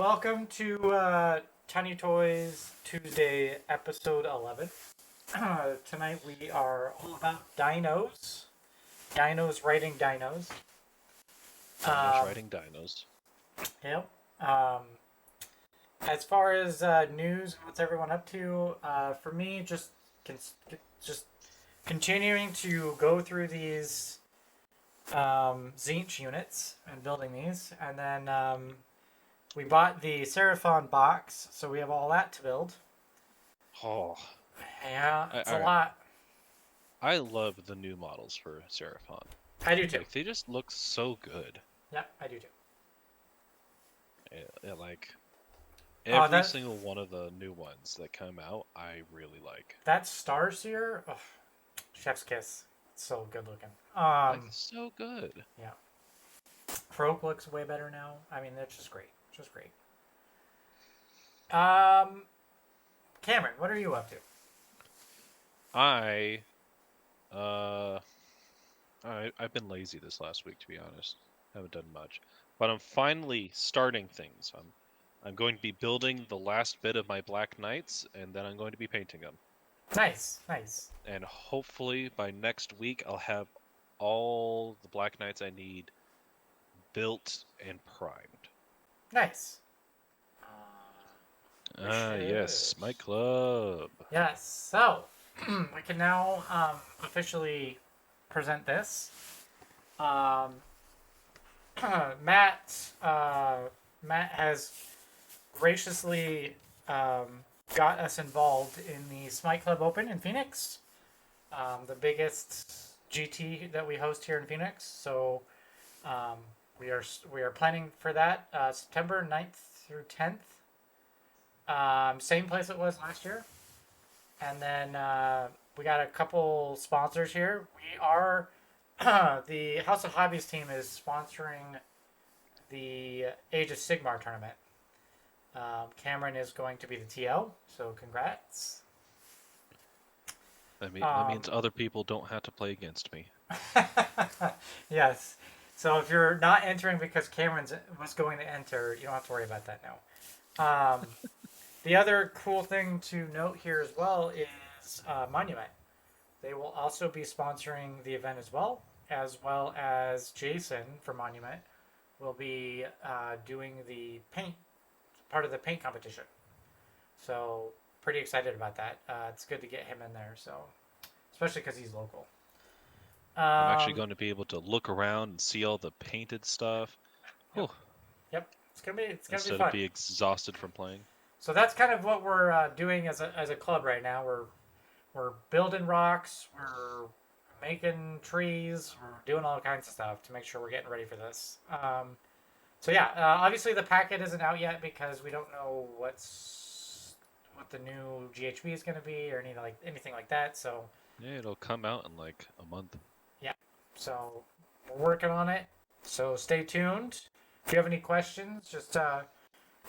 welcome to Tiny Toys Tuesday, episode 11. Tonight we are all about dinos. Dinos writing dinos. Dinos riding dinos. Yep. As far as news, what's everyone up to? For me, just continuing to go through these Zinch units and building these, and then we bought the Seraphon box, so we have all that to build. Oh, yeah, it's a lot. I love the new models for Seraphon. I do too. Like, they just look so good. Yeah, I do too. Every single one of the new ones that come out, I really like. That Starseer, oh, chef's kiss. It's so good looking. It's so good. Yeah. Croak looks way better now. I mean, that's just great. Just great. Cameron, what are you up to? I've been lazy this last week, to be honest. Haven't done much, but I'm finally starting things. I'm going to be building the last bit of my Black Knights, and then I'm going to be painting them. Nice, nice. And hopefully by next week, I'll have all the Black Knights I need built and primed. Nice. Yes, Smite Club. Yes, so we can now officially present this. Matt has graciously got us involved in the Smite Club Open in Phoenix, the biggest GT that we host here in Phoenix. So we are planning for that September 9th through 10th. Same place it was last year. And then we got a couple sponsors here. We are the House of Hobbies team is sponsoring the Age of Sigmar tournament. Camaron is going to be the TL, so congrats. That means other people don't have to play against me. Yes. So if you're not entering because Cameron was going to enter, you don't have to worry about that now. The other cool thing to note here as well is Monument. They will also be sponsoring the event as well as Jason from Monument will be doing the paint, part of the paint competition. So pretty excited about that. It's good to get him in there, so especially because he's local. I'm actually going to be able to look around and see all the painted stuff. Yep. It's gonna be fun. Instead of be exhausted from playing. So that's kind of what we're doing as a club right now. We're building rocks, we're making trees, we're doing all kinds of stuff to make sure we're getting ready for this. So yeah, obviously the packet isn't out yet because we don't know what the new GHB is going to be or anything like that. So yeah, it'll come out in like a month. Yeah, so we're working on it. So stay tuned. If you have any questions, just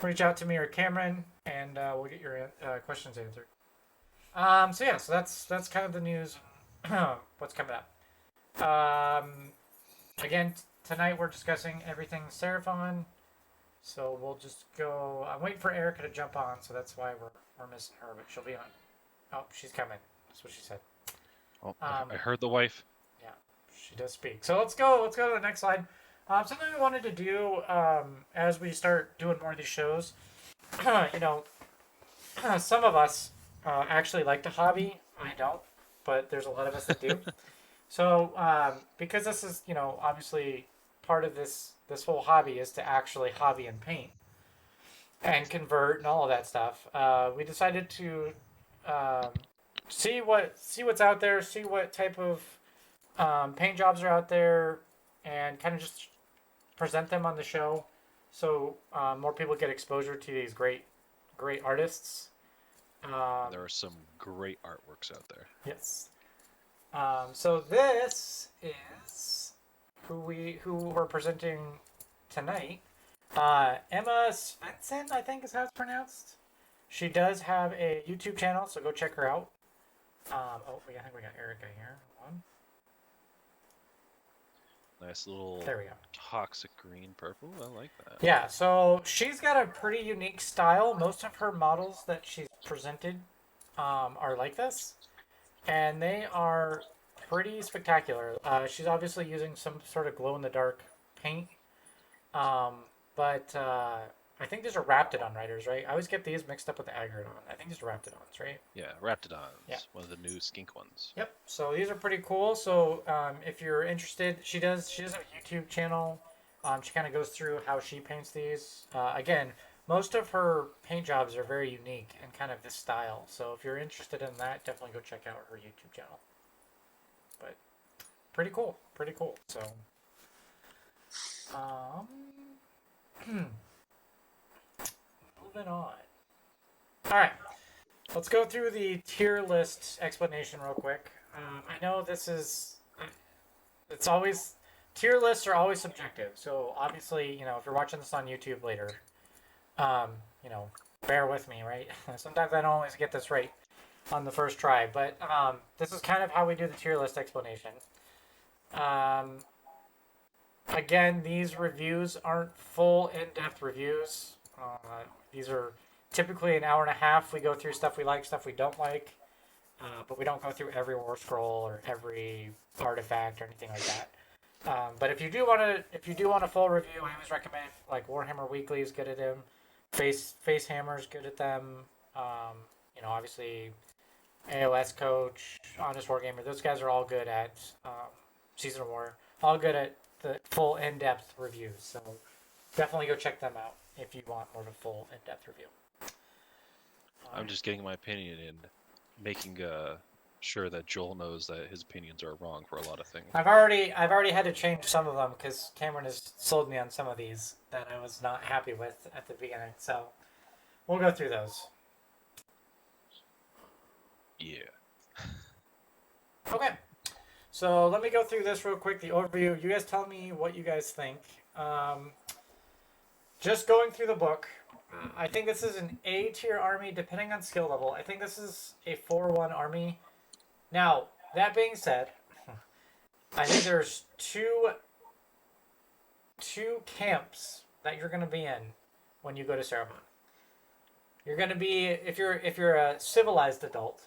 reach out to me or Cameron, and we'll get your questions answered. So that's kind of the news. What's coming up? Again, tonight we're discussing everything Seraphon. So we'll just go. I'm waiting for Erica to jump on, so that's why we're missing her, but she'll be on. Oh, she's coming. That's what she said. Oh, I heard the wife. Yeah, she does speak. So let's go to the next slide. Something we wanted to do as we start doing more of these shows, some of us actually like to hobby. I don't, but there's a lot of us that do. So because this is, obviously part of this whole hobby is to actually hobby and paint and convert and all of that stuff. We decided to see what's out there, see what type of paint jobs are out there, and kind of just present them on the show so more people get exposure to these great artists. There are some great artworks out there. Yes. So this is who we're presenting tonight. Emma Svensson, I think is how it's pronounced. She does have a YouTube channel, so go check her out. I think we got Erica here. Nice little There we go. toxic green purple. I like that. Yeah, so she's got a pretty unique style. Most of her models that she's presented are like this, and they are pretty spectacular. She's obviously using some sort of glow-in-the-dark paint, um, but I think these are Raptidon riders, right? I always get these mixed up with the Agrodon. I think these are Raptidons, right? Yeah, Raptidons. Yeah. One of the new skink ones. Yep. So these are pretty cool. So if you're interested, she does have a YouTube channel. She kind of goes through how she paints these. Again, most of her paint jobs are very unique and kind of this style. So if you're interested in that, definitely go check out her YouTube channel. But pretty cool. Pretty cool. So moving on. All right. Let's go through the tier list explanation real quick. I know this is, it's always, tier lists are always subjective. So obviously, you know, if you're watching this on YouTube later, you know, bear with me, right? Sometimes I don't always get this right on the first try, but this is kind of how we do the tier list explanation. Again, these reviews aren't full in-depth reviews. These are typically an hour and a half. We go through stuff we like, stuff we don't like, but we don't go through every war scroll or every artifact or anything like that. But if you do want a full review, I always recommend like Warhammer Weekly is good at them. Face Hammer is good at them. You know, obviously AOS Coach, Honest Wargamer, those guys are all good at Season of War. All good at the full in-depth reviews. So definitely go check them out if you want more of a full in-depth review. I'm just getting my opinion and making sure that Joel knows that his opinions are wrong for a lot of things. I've already had to change some of them because Camaron has sold me on some of these that I was not happy with at the beginning. So we'll go through those. Yeah. Okay. So let me go through this real quick. The overview. You guys tell me what you guys think. Just going through the book. I think this is an A tier army, depending on skill level. I think this is a 4-1 army. Now, that being said, I think there's two camps that you're going to be in when you go to Seraphon. You're going to be, if you're a civilized adult,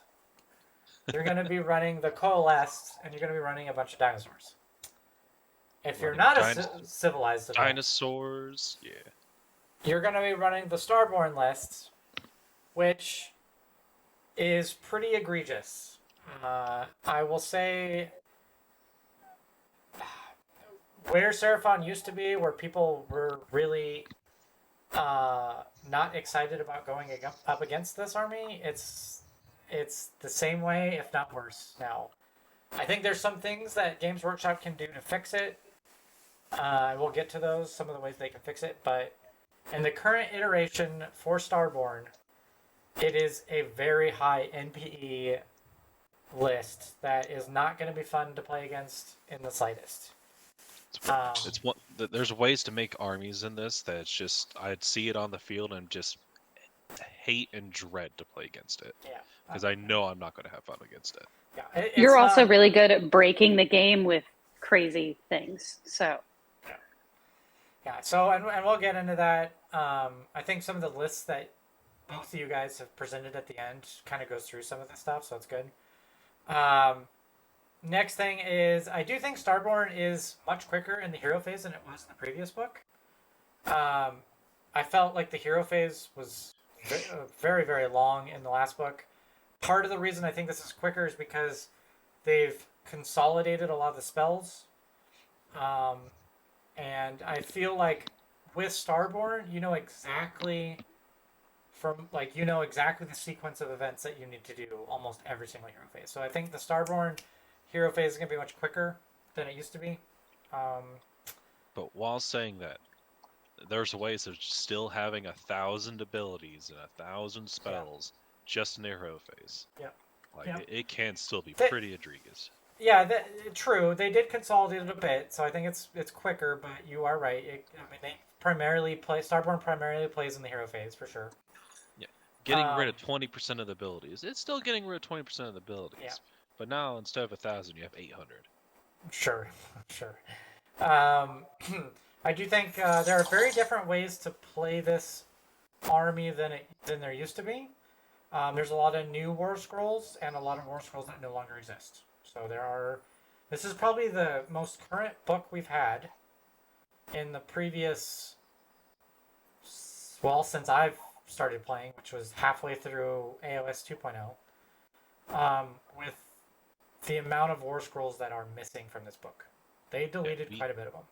you're going to be running the Coalesced, and you're going to be running a bunch of dinosaurs. If you're not a civilized adult, dinosaurs, yeah. You're going to be running the Starborne list, which is pretty egregious. I will say where Seraphon used to be, where people were really not excited about going up against this army, it's the same way, if not worse now. I think there's some things that Games Workshop can do to fix it. We'll get to those, some of the ways they can fix it, but in the current iteration for Starborne, it is a very high NPE list that is not going to be fun to play against in the slightest. It's one. There's ways to make armies in this that it's just I'd see it on the field and just hate and dread to play against it. Yeah, because I know I'm not going to have fun against it. Yeah, you're also really good at breaking the game with crazy things. So. Yeah. So and we'll get into that. I think some of the lists that both of you guys have presented at the end kind of goes through some of the stuff, so it's good. Next thing is, I do think Starborne is much quicker in the hero phase than it was in the previous book. I felt like the hero phase was very, very long in the last book. Part of the reason I think this is quicker is because they've consolidated a lot of the spells. And I feel like with Starborne, you know exactly the sequence of events that you need to do almost every single hero phase. So I think the Starborne hero phase is going to be much quicker than it used to be. But while saying that, there's ways of still having 1,000 abilities and 1,000 spells just in the hero phase. Yeah. Like it can still be pretty egregious. Yeah, true. They did consolidate it a bit, so I think it's quicker. But you are right. Starborne primarily plays in the hero phase for sure. Yeah, getting rid of 20% of the abilities. It's still getting rid of 20% of the abilities. Yeah. But now instead of 1,000, you have 800. Sure. I do think there are very different ways to play this army than there used to be. There's a lot of new war scrolls and a lot of war scrolls that no longer exist. So there are. This is probably the most current book we've had in the previous. Well, since I've started playing, which was halfway through AOS 2.0, with the amount of war scrolls that are missing from this book. They deleted quite a bit of them.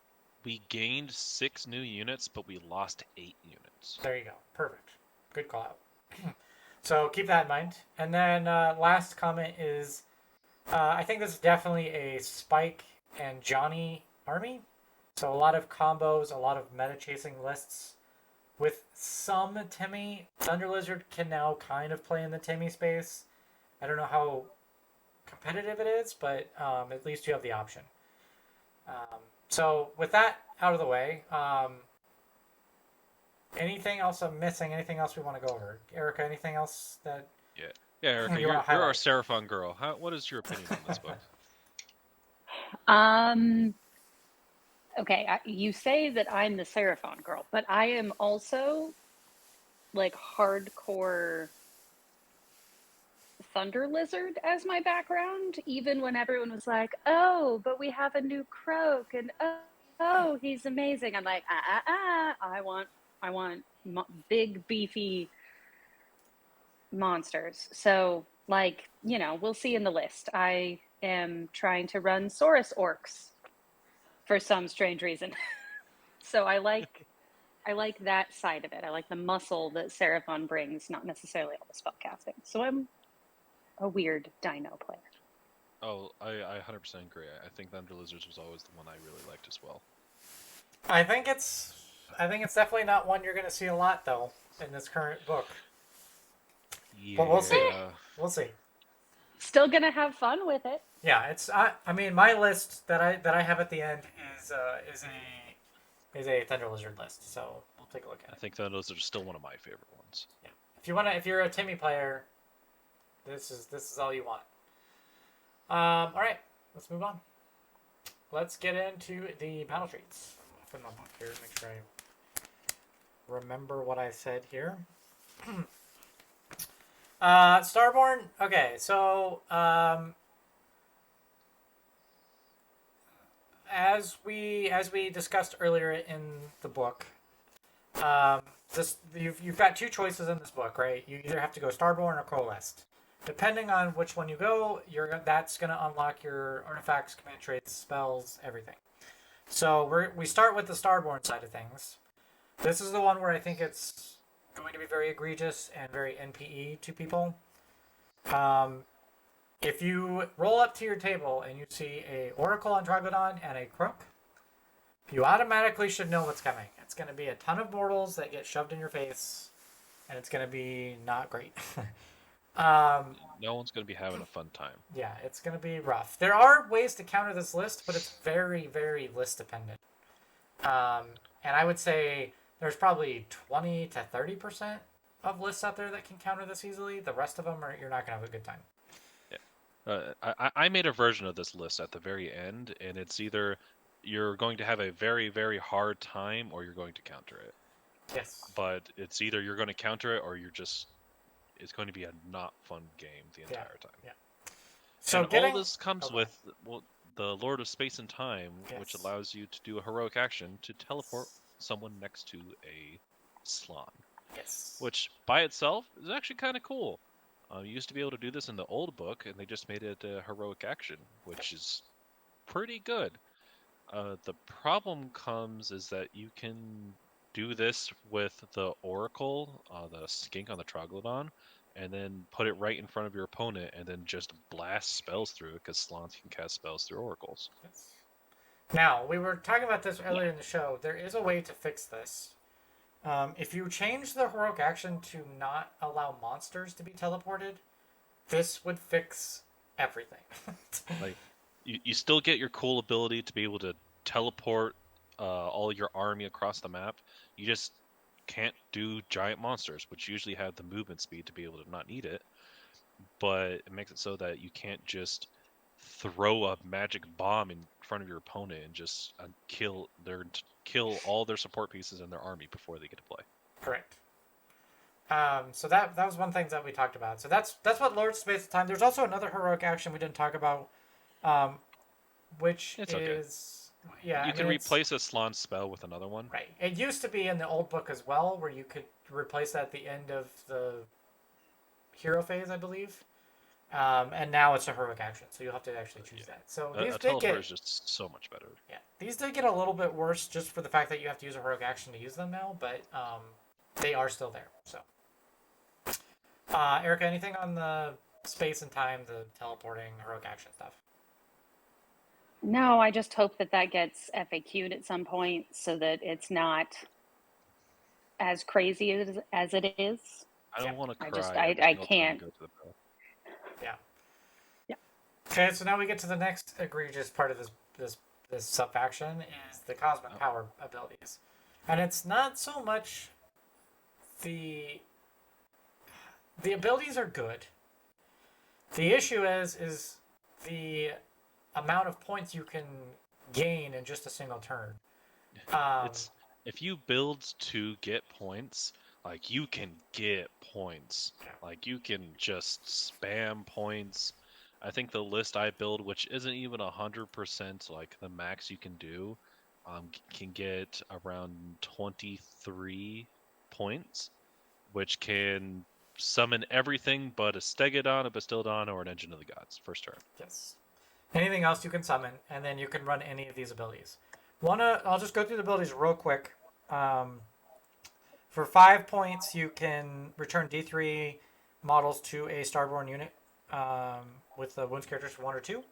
We gained 6 new units, but we lost 8 units. There you go. Perfect. Good call out. So keep that in mind. And then last comment is, I think this is definitely a Spike and Johnny army. So a lot of combos, a lot of meta chasing lists. With some Timmy, Thunder Lizard can now kind of play in the Timmy space. I don't know how competitive it is, but at least you have the option. So with that out of the way, anything else I'm missing? Anything else we want to go over? Erica, anything else that... Yeah, Erica, you're our Seraphon girl. What is your opinion on this book? Okay, you say that I'm the Seraphon girl, but I am also like hardcore Thunder Lizard as my background, even when everyone was like, oh, but we have a new Croak, and oh, he's amazing. I'm like, I want big, beefy monsters. So, like, you know, we'll see in the list. I am trying to run Saurus Orcs for some strange reason. So I like that side of it. I like the muscle that Seraphon brings, not necessarily all the spell casting. So I'm a weird Dino player. Oh, I 100% agree. I think Thunder Lizards was always the one I really liked as well. I think it's definitely not one you're going to see a lot though in this current book. Yeah. But we'll see. We'll see. Still gonna have fun with it. Yeah, it's. I mean, my list that I have at the end is a Thunder Lizard list. So we'll take a look at it. I think Thunder Lizards are still one of my favorite ones. Yeah. If you're a Timmy player, this is all you want. All right, let's move on. Let's get into the battle treats. Open my book here, make sure I remember what I said here. Starborne. Okay, so as we discussed earlier in the book, you've got two choices in this book, right? You either have to go Starborne or Coalesced. Depending on which one you go, that's going to unlock your artifacts, command traits, spells, everything. So we start with the Starborne side of things. This is the one where I think it's going to be very egregious and very NPE to people. If you roll up to your table and you see a Oracle on Troglodon and a Croak, you automatically should know what's coming. It's going to be a ton of mortals that get shoved in your face, and it's going to be not great. No one's going to be having a fun time. Yeah, it's going to be rough. There are ways to counter this list, but it's very, very list dependent. And I would say there's probably 20 to 30% of lists out there that can counter this easily. The rest of them you're not going to have a good time. Yeah. I made a version of this list at the very end, and it's either you're going to have a very, very hard time or you're going to counter it. Yes. But it's either you're going to counter it or it's going to be a not fun game the entire time. Yeah. So all this comes with the Lord of Space and Time, which allows you to do a heroic action to teleport someone next to a Slann. Yes. Which by itself is actually kind of cool. You used to be able to do this in the old book, and they just made it a heroic action, which is pretty good. The problem comes is that you can do this with the Oracle, the Skink on the Troglodon, and then put it right in front of your opponent, and then just blast spells through it, because Slans can cast spells through Oracles. Yes. Now, we were talking about this earlier in the show. There is a way to fix this. If you change the heroic action to not allow monsters to be teleported, this would fix everything. Like, you still get your cool ability to be able to teleport all your army across the map. You just can't do giant monsters, which usually have the movement speed to be able to not need it. But it makes it so that you can't just throw a magic bomb in front of your opponent and just kill all their support pieces in their army before they get to play. Correct. So that was one thing that we talked about. So that's what Lord Space of Time. There's also another heroic action we didn't talk about, which It's okay. yeah. You can replace a Slann spell with another one. Right. It used to be in the old book as well, where you could replace that at the end of the hero phase, I believe. And now it's a heroic action, so you'll have to actually choose that. So these a did teleport get is just so much better. yeah, these did get a little bit worse just for the fact that you have to use a heroic action to use them now, but they are still there. So, Erica, anything on the space and time, the teleporting heroic action stuff? No, I just hope that gets FAQ'd at some point so that it's not as crazy as it is. I don't want to cry. I can't. Go to the bell. Yeah. Yeah. Okay, so now we get to the next egregious part of this subfaction is the cosmic power abilities, and it's not so much the abilities are good. The issue is the amount of points you can gain in just a single turn. It's if you build to get points, like you can get points. Like you can just spam points. I think the list I build, which isn't even 100% like the max you can do, can get around 23 points, which can summon everything but a Stegodon, a Bastildon, or an Engine of the Gods first turn. Yes. Anything else you can summon, and then you can run any of these abilities. I'll just go through the abilities real quick. For 5 points, you can return D3 models to a Starborne unit with the wounds characters for 1 or 2.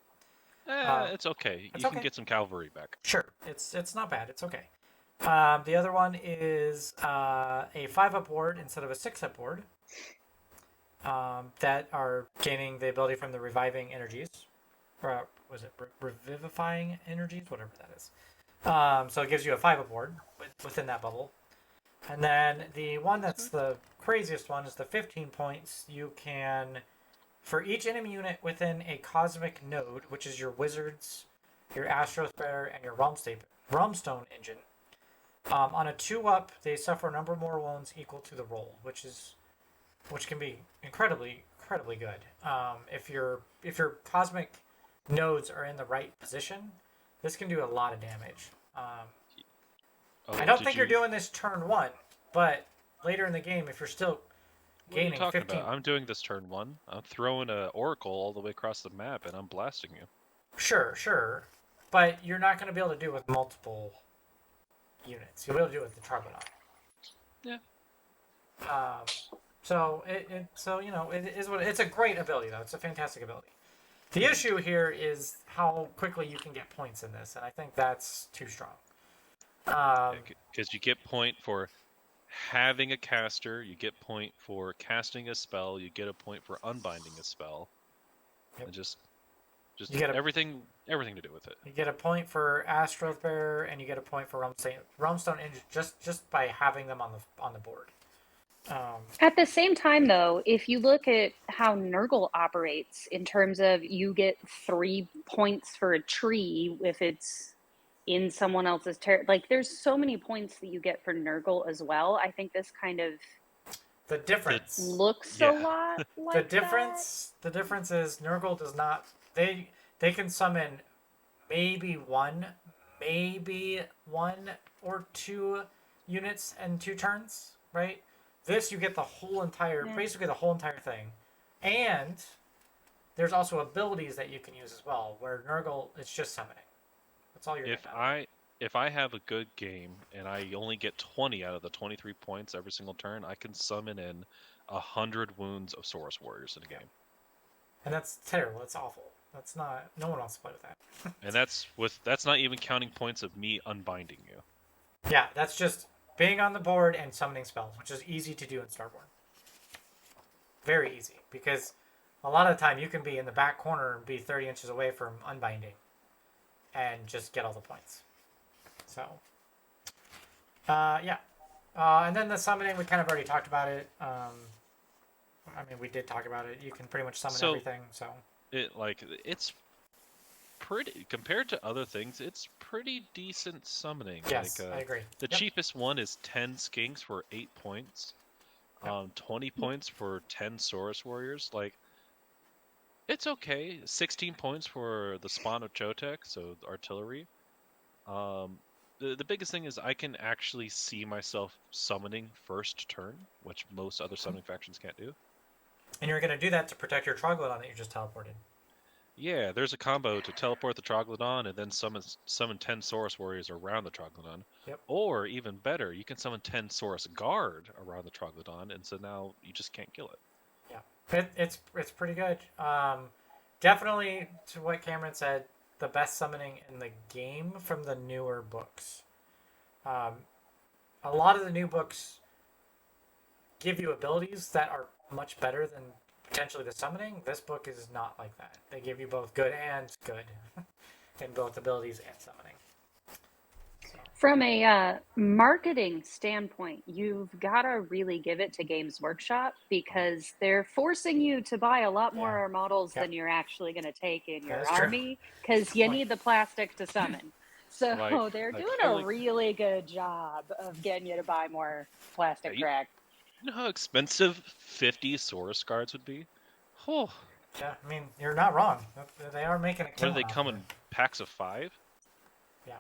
It's okay. You can get some cavalry back. Sure, it's not bad. It's okay. The other one is a 5-up ward instead of a 6-up ward that are gaining the ability from the reviving energies. Or was it revivifying energies? Whatever that is. So it gives you a 5-up ward within that bubble. And then the one that's the craziest one is the 15 points. You can, for each enemy unit within a cosmic node, which is your wizards, your Astrosphere, and your Realmstone engine, on a 2-up, they suffer a number more wounds equal to the roll, which can be incredibly good. If your cosmic nodes are in the right position, this can do a lot of damage. I don't think you're doing this turn 1, but later in the game, if you're still gaining 15... What are you talking about? I'm doing this turn 1. I'm throwing an Oracle all the way across the map, and I'm blasting you. Sure. But you're not going to be able to do it with multiple units. You'll be able to do it with the Trogodon. Yeah. So it is what it's a great ability though. It's a fantastic ability. The issue here is how quickly you can get points in this, and I think that's too strong. Because you get point for having a caster, you get point for casting a spell, you get a point for unbinding a spell, and just you get everything to do with it. You get a point for Astrosphere, and you get a point for Realmstone engine just by having them on the board. At the same time, though, if you look at how Nurgle operates in terms of you get 3 points for a tree if it's in someone else's territory, like there's so many points that you get for Nurgle as well. I think this kind of the difference looks a lot like the difference is Nurgle does not they can summon maybe one or 2 units in 2 turns, right? This you get the whole entire basically the whole entire thing. And there's also abilities that you can use as well, where Nurgle it's just summoning. That's all you're If I have a good game and I only get 20 out of the 23 points every single turn, I can summon in 100 wounds of Saurus Warriors in a game. And that's terrible. That's awful. That's not. No one wants to play with that. And that's not even counting points of me unbinding you. Yeah, that's just being on the board and summoning spells, which is easy to do in Starborne. Very easy, because a lot of the time you can be in the back corner and be 30 inches away from unbinding and just get all the points. So, yeah. And then the summoning, we kind of already talked about it. I mean, we did talk about it. You can pretty much summon everything, so... It's pretty compared to other things. It's pretty decent summoning. Yes, Like I agree. the Yep. cheapest one is 10 skinks for 8 points. 20 points for 10 Saurus warriors. Like it's okay. 16 points for the spawn of Chotek, so the artillery. The biggest thing is I can actually see myself summoning first turn, which most other summoning factions can't do. And you're going to do that to protect your Troglodyte that you just teleported. Yeah, there's a combo to teleport the Troglodon and then summon 10 Saurus warriors around the Troglodon. Yep. Or even better, you can summon 10 Saurus guard around the Troglodon, and so now you just can't kill it. Yeah, it's pretty good. Definitely, to what Cameron said, the best summoning in the game from the newer books. A lot of the new books give you abilities that are much better than potentially the summoning. This book is not like that. They give you both good and good in both abilities and summoning. So, From a marketing standpoint, you've got to really give it to Games Workshop because they're forcing you to buy a lot more models than you're actually going to take in your army because you need the plastic to summon. So they're doing a really good job of getting you to buy more plastic crap. You know how expensive 50 Saurus guards would be? Oh. Yeah, I mean, you're not wrong. They are making a killing. When do they come in packs of 5? Yeah.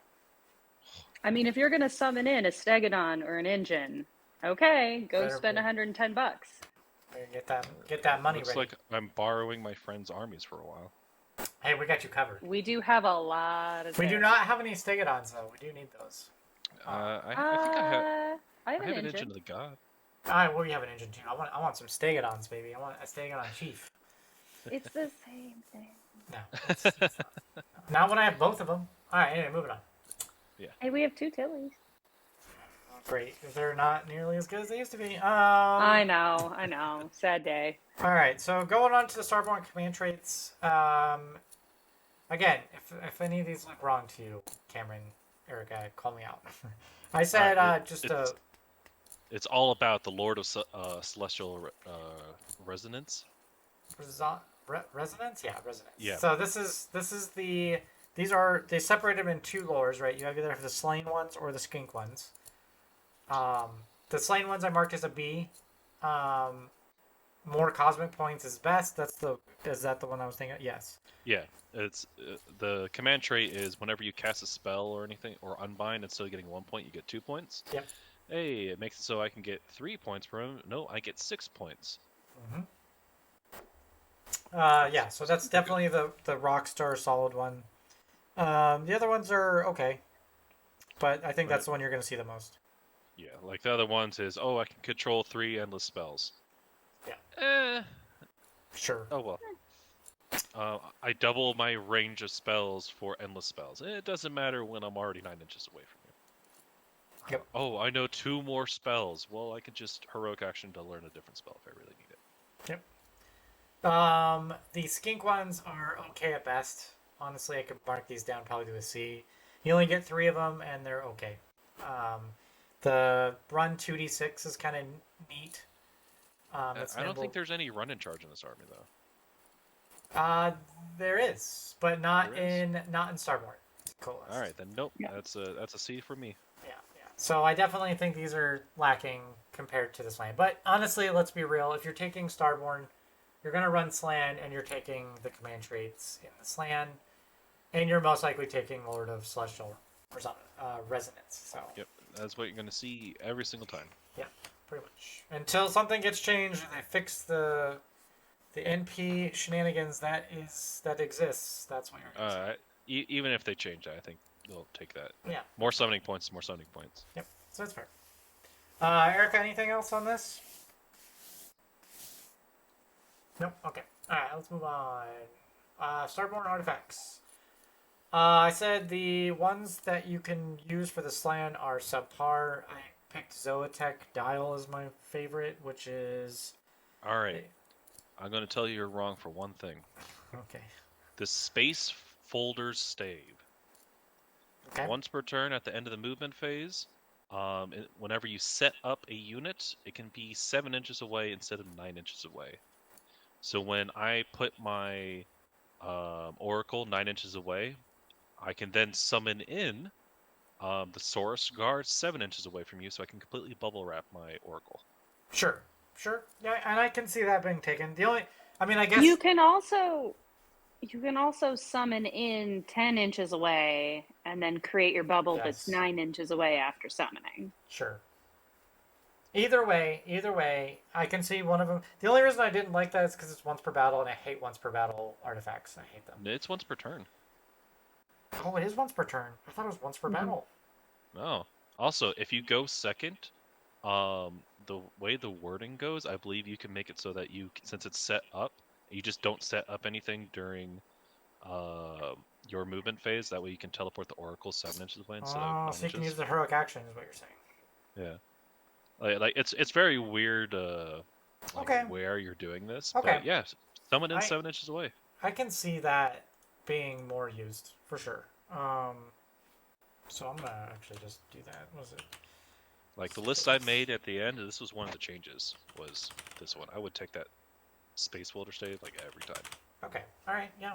I mean, if you're going to summon in a Stegodon or an engine, okay, go spend $110. Get that money Looks ready. like I'm borrowing my friend's armies for a while. Hey, we got you covered. We do have a lot of. We do not have any Stegodons though. We do need those. I think I have an an engine of the god. Well, we have an engine too. I want some Stegodons, baby. I want a Stegodon chief. It's the same thing. No, it's not when I have both of them. All right, anyway, moving on. Yeah. Hey, we have 2 Tillies. Great. They're not nearly as good as they used to be. I know. Sad day. All right, so going on to the Starborne command traits. Again, if any of these look wrong to you, Cameron, Erica, call me out. I said It's all about the Lord of Celestial Resonance. Resonance? Yeah, resonance. Yeah. So they separate them in 2 lores, right? You have either the slain ones or the skink ones. The slain ones I marked as a B. More cosmic points is best. Is that the one I was thinking? Yes. Yeah, it's the command trait is whenever you cast a spell or anything or unbind, instead of getting 1 point, you get 2 points. Yep. Hey, it makes it so I can get 3 points for him. No, I get 6 points. Mm-hmm. Yeah, so that's definitely the Rockstar solid one. The other ones are okay, but I think that's the one you're going to see the most. Yeah, like the other ones is, I can control 3 endless spells. Yeah. Sure. Oh well. I double my range of spells for endless spells. It doesn't matter when I'm already 9 inches away from you. Yep. Oh, I know 2 more spells. Well, I can just heroic action to learn a different spell if I really need it. Yep. The skink ones are okay at best. Honestly, I could mark these down probably to a C. You only get 3 of them, and they're okay. The run 2d6 is kind of neat. I don't think there's any run in charge in this army though. There is, but not in Starborne. Coalesced. All right, then nope. Yeah. That's a C for me. Yeah. So I definitely think these are lacking compared to the Slann. But honestly, let's be real. If you're taking Starborne, you're gonna run Slann, and you're taking the command traits in the Slann, and you're most likely taking Lord of Celestial Resonance. So. Yep, that's what you're gonna see every single time. Yeah, pretty much. Until something gets changed and they fix the NP shenanigans that exists. That's what you're gonna see. Even if they change that, I think they'll take that. Yeah. More summoning points. More summoning points. Yep. So that's fair. Erica, anything else on this? Nope. Okay. All right. Let's move on. Starborne Artefacts. I said the ones that you can use for the Slann are subpar. I picked Zoetek Dial as my favorite, which is... All right. I'm going to tell you you're wrong for one thing. Okay. The Space Folders Stave. Okay. Once per turn at the end of the movement phase, whenever you set up a unit, it can be 7 inches away instead of 9 inches away. So when I put my Oracle 9 inches away. I can then summon in the Saurus Guard 7 inches away from you, so I can completely bubble wrap my Oracle. Sure. Yeah, and I can see that being taken. The only, I mean, I guess You can also summon in 10 inches away and then create your bubble that's Yes. 9 inches away after summoning. Sure. Either way, I can see one of them. The only reason I didn't like that is because it's once per battle, and I hate once per battle artifacts. I hate them. It's once per turn. Oh, it is once per turn. I thought it was once per battle. No. Also, if you go second, the way the wording goes, I believe you can make it so that since it's set up, you just don't set up anything during your movement phase. That way you can teleport the Oracle 7 inches away instead of 9 so you can inches. use the heroic action, is what you're saying. Yeah. Like it's very weird. Okay. Where you're doing this. Okay. But yeah, someone in 7 inches away. I can see that being more used for sure. So I'm gonna actually just do that. What was it? Like the list I made at the end, this was one of the changes. Was this one? I would take that space folder save like every time. Okay. All right. Yeah,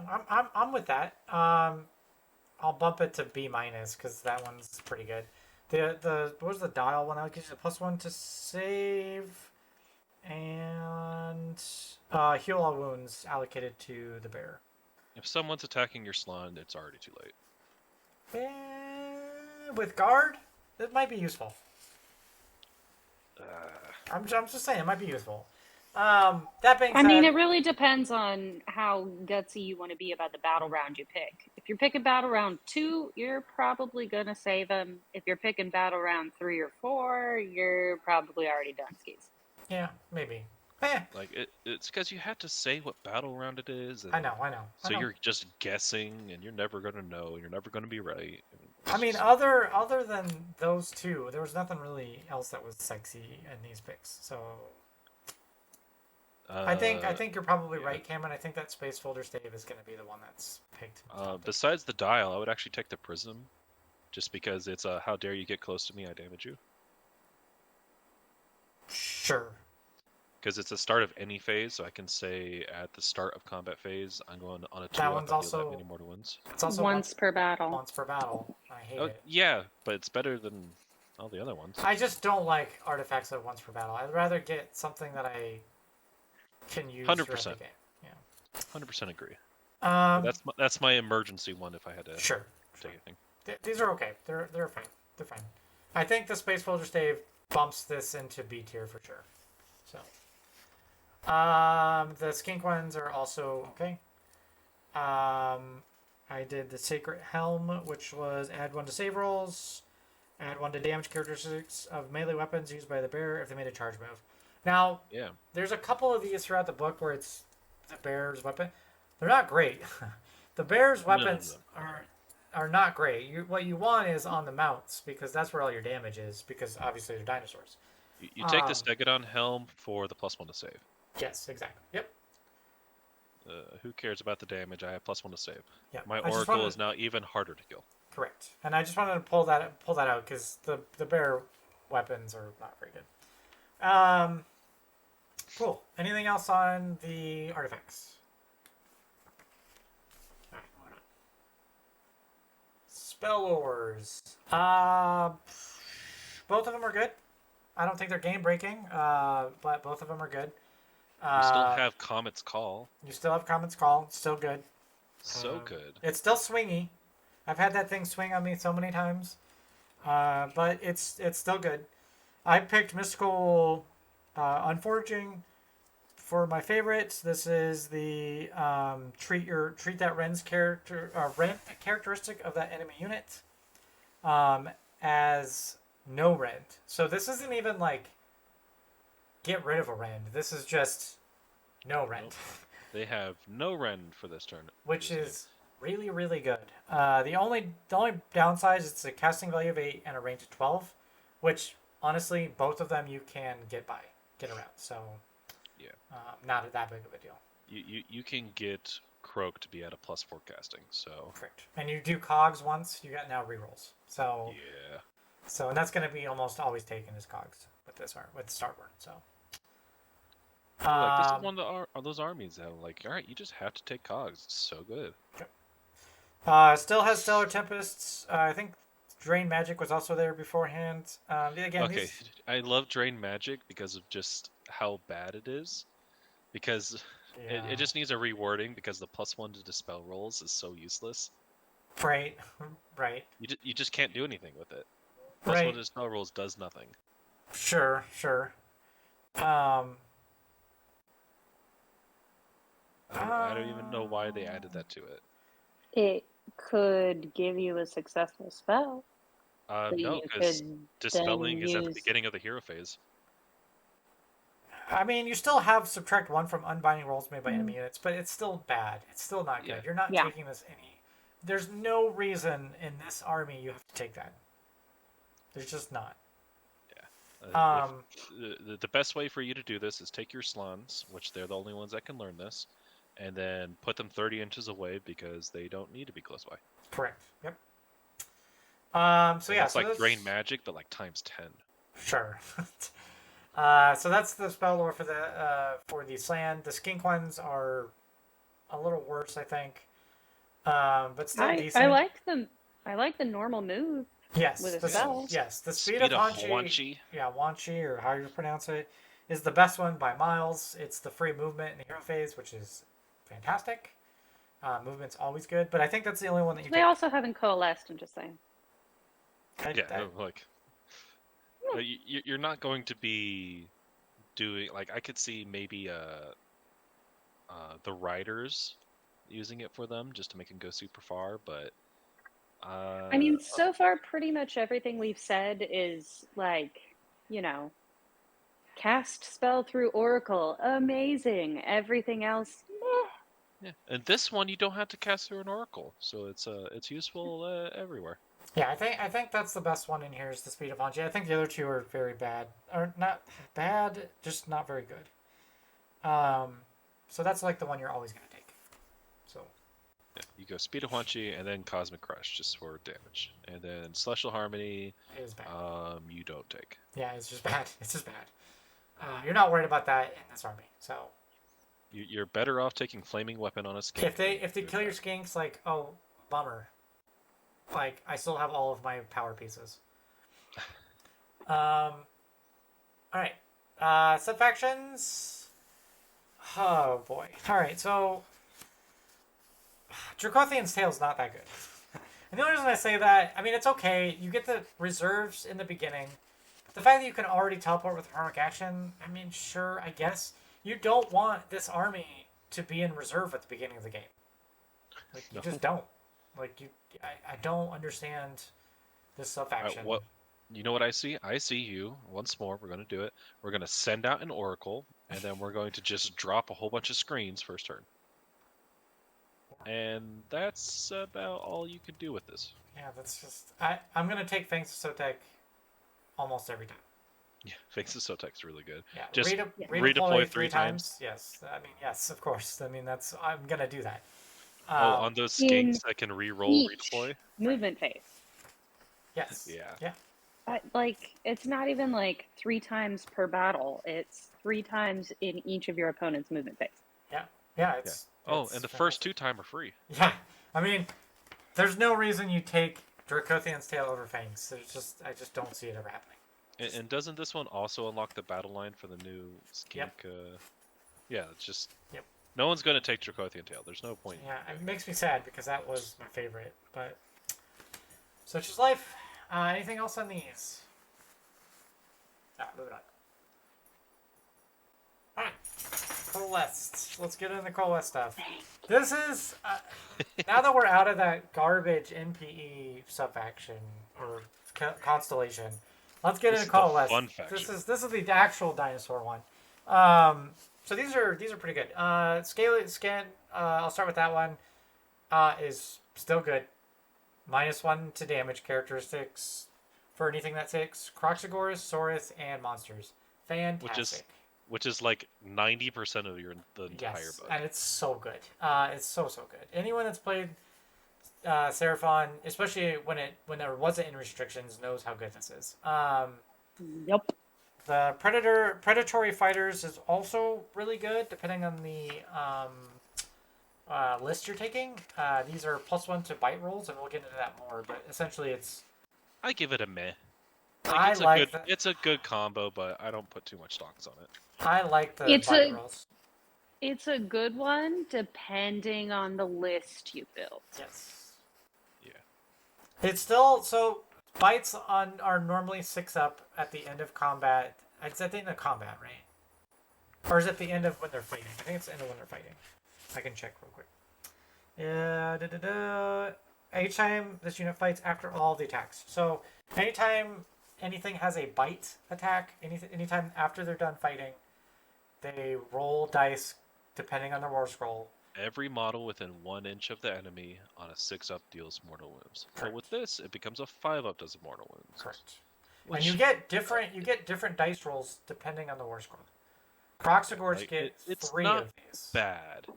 I'm with that. I'll bump it to B minus because that one's pretty good. The what was the dial one? That gives you a +1 to save, and heal all wounds allocated to the bear. If someone's attacking your Slann, it's already too late. With guard, it might be useful. I'm just saying it might be useful. That being said, I mean, it really depends on how gutsy you want to be about the battle round you pick. If you're picking battle round 2, you're probably gonna save him. If you're picking battle round 3 or 4, you're probably already done skis. yeah, maybe. Like it's because you have to say what battle round it is. And I know. So you're just guessing, and you're never gonna know. You're never gonna be right. I mean, other than those two, there was nothing really else that was sexy in these picks. So I think you're probably right, Cameron. I think that space folder stave is going to be the one that's picked. Besides the dial, I would actually take the prism, just because it's how dare you get close to me, I damage you. Sure. Because it's the start of any phase, so I can say at the start of combat phase, I'm going on a 2 That up one's and also- deal that many mortal wounds. It's also Once per battle. Once per battle. I hate it. Yeah, but it's better than all the other ones. I just don't like artifacts that are once per battle. I'd rather get something that I can use 100%. throughout the game. 100% agree. Yeah. That's my emergency one if I had to Sure. take anything. These are okay. They're fine. They're fine. I think the space folder stave bumps this into B tier for sure. So. The skink ones are also okay. I did the sacred helm, which was add 1 to save rolls, add 1 to damage characteristics of melee weapons used by the bear if they made a charge move. Now, Yeah. there's a couple of these throughout the book where it's the bear's weapon. They're not great. The bear's weapons are not great. What you want is on the mounts because that's where all your damage is because obviously they're dinosaurs. You take the Stegodon helm for the +1 to save. Yes, exactly. Yep. Who cares about the damage? I have +1 to save. Yeah. My I just Oracle wanted- is now even harder to kill. Correct. And I just wanted to pull that out because the bear weapons are not very good. Cool. Anything else on the artifacts? All right, hold on. Spell Wars. Both of them are good. I don't think they're game breaking, but both of them are good. You still have Comet's Call. You still have Comet's Call. It's still good. So good. It's still swingy. I've had that thing swing on me so many times, but it's still good. I picked Mystical Unforging for my favorites. This is the treat that rend characteristic of that enemy unit as no rend. So this isn't even like get rid of a rend. This is just no rend. Nope. They have no rend for this turn. Which is really, really good. The only downside is it's a casting value of 8 and a range of 12, which honestly both of them you can get around. So yeah, not that big of a deal. You can get Croak to be at a +4 casting. So Correct. And you do cogs once, you got now rerolls. So yeah. So and that's going to be almost always taken as cogs with this art with Starborne. So Like this is Um, one of those armies that I'm like, all right, you just have to take cogs. It's so good. still has Stellar Tempests. I think Drain Magic was also there beforehand. Again, Okay, these. I love Drain Magic because of just how bad it is. Because Yeah. it just needs a rewarding because the +1 to dispel rolls is so useless. Right. Right. You just can't do anything with it. +1 Right. to dispel rolls does nothing. Sure. Sure. Um. I don't even know why they added that to it. It could give you a successful spell that No, you because could dispelling then is at the use. beginning of the hero phase. I mean, you still have subtract 1 from unbinding rolls made by enemy units, but it's still bad. It's still not good. Yeah. You're not Yeah. taking this any. There's no reason in this army you have to take that. There's just not. The best way for you to do this is take your Slans, which they're the only ones that can learn this, and then put them 30 inches away because they don't need to be close by. Correct. Yep. So And yeah, that's so like this... Drain Magic, but like times 10. Sure. So that's the spell lore for the Slann. The Skink ones are a little worse, I think, but still decent. I like them. I like the normal move. Yes, with a the, spell. yes, the speed, Speed of of Hanchi, Wanchi. yeah, Wanchi, or how you pronounce it, is the best one by miles. It's the free movement in the hero phase, which is fantastic. Movement's always good, but I think that's the only one that you They take. also haven't coalesced. I'm just saying. Like you're not going to be doing like I could see maybe the riders using it for them just to make them go super far, but I mean, so far, pretty much everything we've said is like, cast spell through Oracle, amazing. Everything else, yeah. And this one you don't have to cast through an oracle, so it's useful everywhere. Yeah, I think that's the best one in here is the speed of Hanchi. I think the other two are very bad, or not bad, just not very good. So that's like the one you're always gonna take. So. Yeah, you go Speed of Huanchi and then Cosmic Crush just for damage, and then Celestial Harmony. It is bad. You don't take. Yeah, it's just bad. It's just bad. You're not worried about that in this army. So You're better off taking Flaming Weapon on a skink. if they kill your skinks, like, oh, bummer. Like, I still have all of my power pieces. All right. Subfactions. Oh boy. All right. So Dracothian's Tail's not that good. And the only reason I say that, I mean, it's okay. You get the reserves in the beginning. The fact that you can already teleport with heroic action, I mean, sure, I guess. You don't want this army to be in reserve at the beginning of the game. Like, you just don't. Like, I don't understand this subfaction. What? You know what I see? I see you once more. We're going to do it. We're going to send out an oracle, and then we're going to just drop a whole bunch of screens first turn. And that's about all you can do with this. Yeah, that's just... I'm going to take Fangs of Sotek almost every time. Yeah, Fangs of Sotek's really good. Yeah, Just redeploy 3 times. Yes, I mean, yes, of course. I mean, I'm going to do that. On those skinks that can re-roll redeploy? Movement phase. Yes. Yeah. Yeah. Like, it's not even like 3 times per battle. It's 3 times in each of your opponent's movement phase. Yeah. Yeah, it's... Oh, it's and the fantastic. first 2 time are free. Yeah. I mean, there's no reason you take Dracothian's Tail over Fangs. I just don't see it ever happening. And doesn't this one also unlock the battle line for the new skink? Yep. Yeah, it's just... Yep. No one's going to take Dracothian Tail. There's no point. Yeah, it makes me sad because that was my favorite, but such is life. Anything else on these? Moving on. Alright. Coalesced. Let's get into Coalesced stuff. This is... now that we're out of that garbage NPE subfaction, or constellation, let's get into Coalesced. Fun faction. This is the actual dinosaur one. So these are pretty good. Scan. I'll start with that one. Is still good. -1 to damage characteristics for anything that takes Croxagores, Saurus, and monsters. Fantastic. Which is like 90% of the entire book. And it's so good. It's so good. Anyone that's played Seraphon, especially when there wasn't in restrictions, knows how good this is. Yep. The predatory fighters is also really good, depending on the list you're taking. These are +1 to bite rolls, and we'll get into that more. But essentially, it's. I give it a meh. I it's like it's a good combo, but I don't put too much stocks on it. I like the bite rolls. It's a good one, depending on the list you build. Yes. Yeah. It's still so. Bites are normally 6 up at the end of combat. It's at the end of combat, right? Or is it the end of when they're fighting? I think it's the end of when they're fighting. I can check real quick. Yeah. Each time this unit fights after all the attacks. So anytime anything has a bite attack, anytime after they're done fighting, they roll dice depending on their war scroll. Every model within 1 inch of the enemy on a 6-up deals mortal wounds. Correct. So with this, it becomes a 5-up does mortal wounds. Correct. And you get different dice rolls depending on the war scroll. Croxagors get it's 3 not of these. Bad,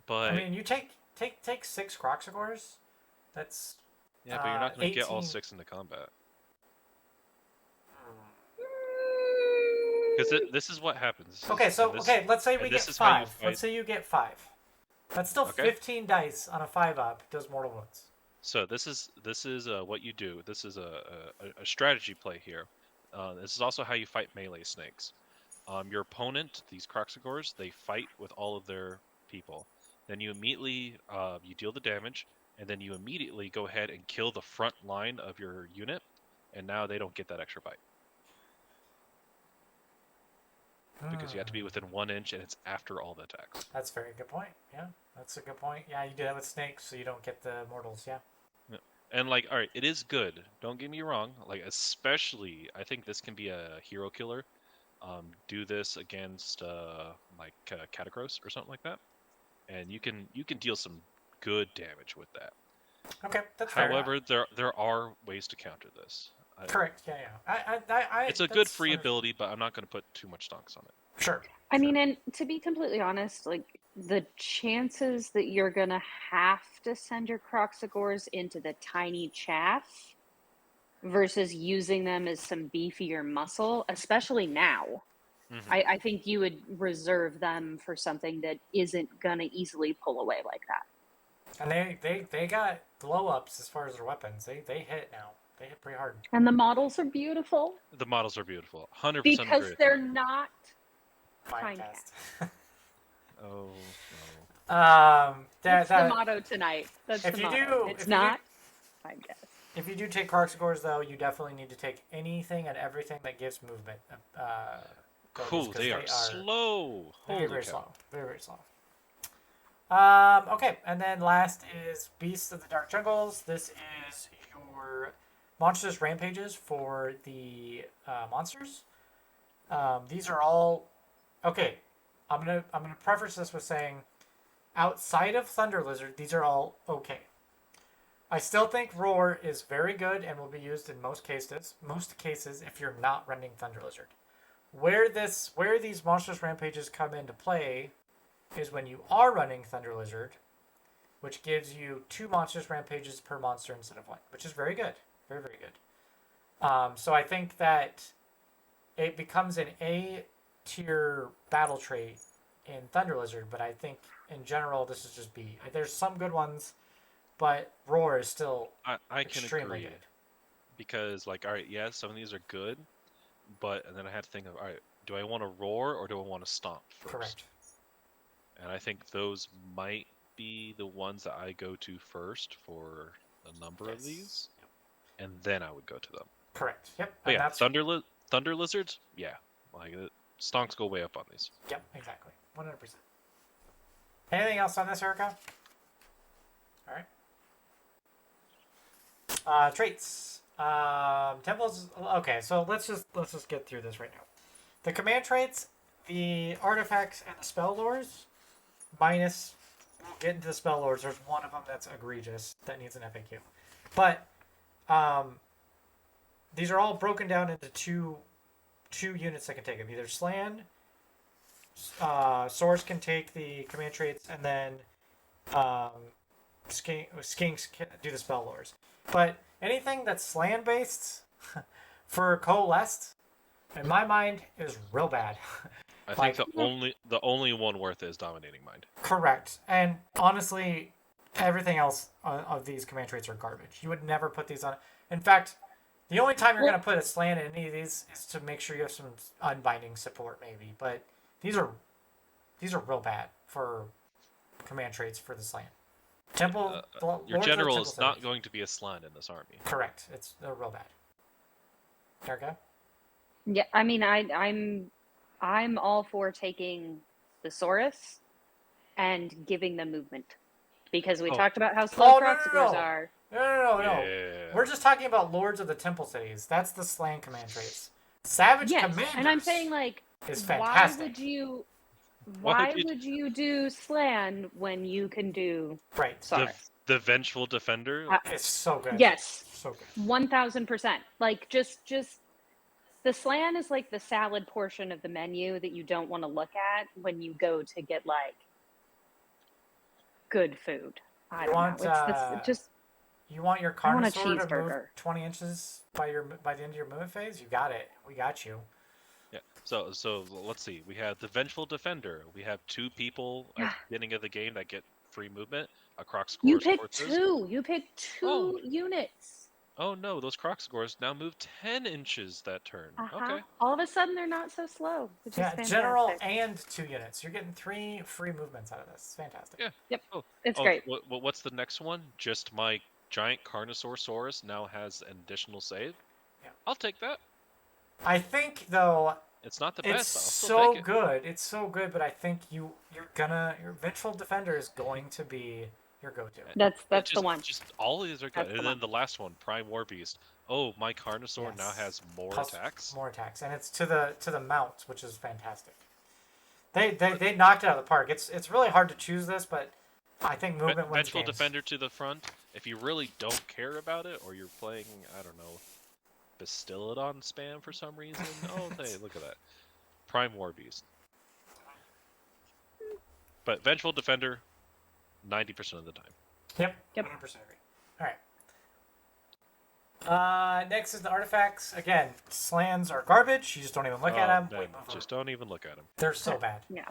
but I mean, you take 6 Croxagors. That's yeah, but you're not going to get all 18. 6 into combat. Because this is what happens. Let's say we get 5. Let's say you get 5. That's still Okay. 15 dice on a 5-up. Does mortal wounds. So this is what you do. This is a strategy play here. This is also how you fight melee snakes. Your opponent, these Croxagors, they fight with all of their people. Then you immediately you deal the damage, and then you immediately go ahead and kill the front line of your unit, and now they don't get that extra bite. Because you have to be within 1 inch, and it's after all the attacks. That's a very good point. Yeah, that's a good point. Yeah, you do that with snakes, so you don't get the mortals. Yeah. And like, all right, it is good. Don't get me wrong. Like, especially, I think this can be a hero killer. Do this against Catacross or something like that, and you can deal some good damage with that. Okay, that's fair. However, there are ways to counter this. Correct. Yeah. It's a good free ability, but I'm not going to put too much stonks on it. Sure. I mean, and to be completely honest, like the chances that you're gonna have to send your Croxagors into the tiny chaff versus using them as some beefier muscle, especially now, Mhm. I think you would reserve them for something that isn't gonna easily pull away like that. And they got blow ups as far as their weapons. They hit now. They hit pretty hard. And the models are beautiful The models are beautiful. 100% because agree with they're you. not Fine Fine cast. Oh no. That's the motto tonight. That's if the you motto. do- It's if you not fine guess. If you do take Croxagors, though, you definitely need to take anything and everything that gives movement. Cool. They are slow. Very, Holy very cow. slow. Very, very slow. Okay, and then last is Beasts of the Dark Jungles. This is your monstrous rampages for the monsters. These are all okay. I'm gonna preface this with saying, outside of Thunder Lizard, these are all okay. I still think Roar is very good and will be used in most cases. Most cases, if you're not running Thunder Lizard, where these monstrous rampages come into play is when you are running Thunder Lizard, which gives you 2 monstrous rampages per monster instead of 1, which is very good, very, very good. So I think that it becomes an A tier battle trait in Thunder Lizard, but I think in general this is just B. There's some good ones, but Roar is still I can extremely agree. good. Because, like, all right, yeah, some of these are good, and then I had to think of, all right, do I want to roar or do I want to stomp first? Correct. And I think those might be the ones that I go to first for a number of these, and then I would go to them. Correct. Yep. But And yeah, that's Thunder Lizards, yeah, like stonks go way up on these. Yep, exactly. 100%. Anything else on this, Erica? All right. Traits. Temples. Okay, so let's just get through this right now. The command traits, the artifacts, and the spell lores. Minus, we'll get into the spell lores. There's one of them that's egregious that needs an FAQ, but these are all broken down into two units that can take them. Either Slann, Source can take the command traits, and then Skinks can do the spell lores. But anything that's Slann based for Coalesced in my mind, is real bad. I Like- think the only one worth it is Dominating Mind. Correct. And honestly, everything else of these command traits are garbage. You would never put these on. In fact, the only time you're Well- going to put a Slann in any of these is to make sure you have some unbinding support, maybe. But these are real bad for command traits for the Slann. Temple. Your Lords of the general Temple is not Cities. going to be a Slann in this army. Correct. They're real bad. Erica? Yeah, I mean, I'm all for taking the Saurus and giving them movement because we Oh. talked about how slow Oh, no, no, Croxigors no. are. No. Yeah. We're just talking about Lords of the Temple Cities. That's the Slann command traits. Savage Yes, Commanders and I'm saying like, is why fantastic. would you do Slann when you can do Right. Saurus? The Vengeful Defender. It's so good. Yes, So good. 1000%. Like just the Slann is like the salad portion of the menu that you don't want to look at when you go to get like good food. I You don't want, know. It's just You want your I want a Carnosaur to move cheeseburger. 20 inches by the end of your movement phase? You got it. We got you. Yeah. So let's see. We have the Vengeful Defender. We have 2 people at the beginning of the game that get free movement. A Croxigor's you pick Forces. two. You pick two units. Oh no, those Croxigors now move 10 inches that turn. Okay. All of a sudden, they're not so slow. Which Yeah, is fantastic. general and 2 units. You're getting 3 free movements out of this. It's fantastic. Yeah. Yep. Oh, It's great. What's the next one? Just my giant Carnosaur Saurus now has an additional save. Yeah. I'll take that. I think though It's not the it's best. I'll still so take it. good. It's so good, but I think your Vengeful Defender is going to be your go-to. That's Just- the one. Just all of these are good. That's the And then one. the last one, Prime War Beast. Oh, my Carnosaur now Yes. has more Plus attacks. More attacks, and it's to the mount, which is fantastic. They knocked it out of the park. It's really hard to choose this, but I think movement wins Vengeful games. Defender to the front. If you really don't care about it, or you're playing, I don't know, Bastillodon spam for some reason. Oh, hey, look at that. Prime War Beast. But Vengeful Defender, 90% of the time. Yep. Yep. 100% agree. All right. Next is the artifacts. Again, Slanns are garbage. You just don't even look at them. No, just don't even look at them. They're so bad. Yeah.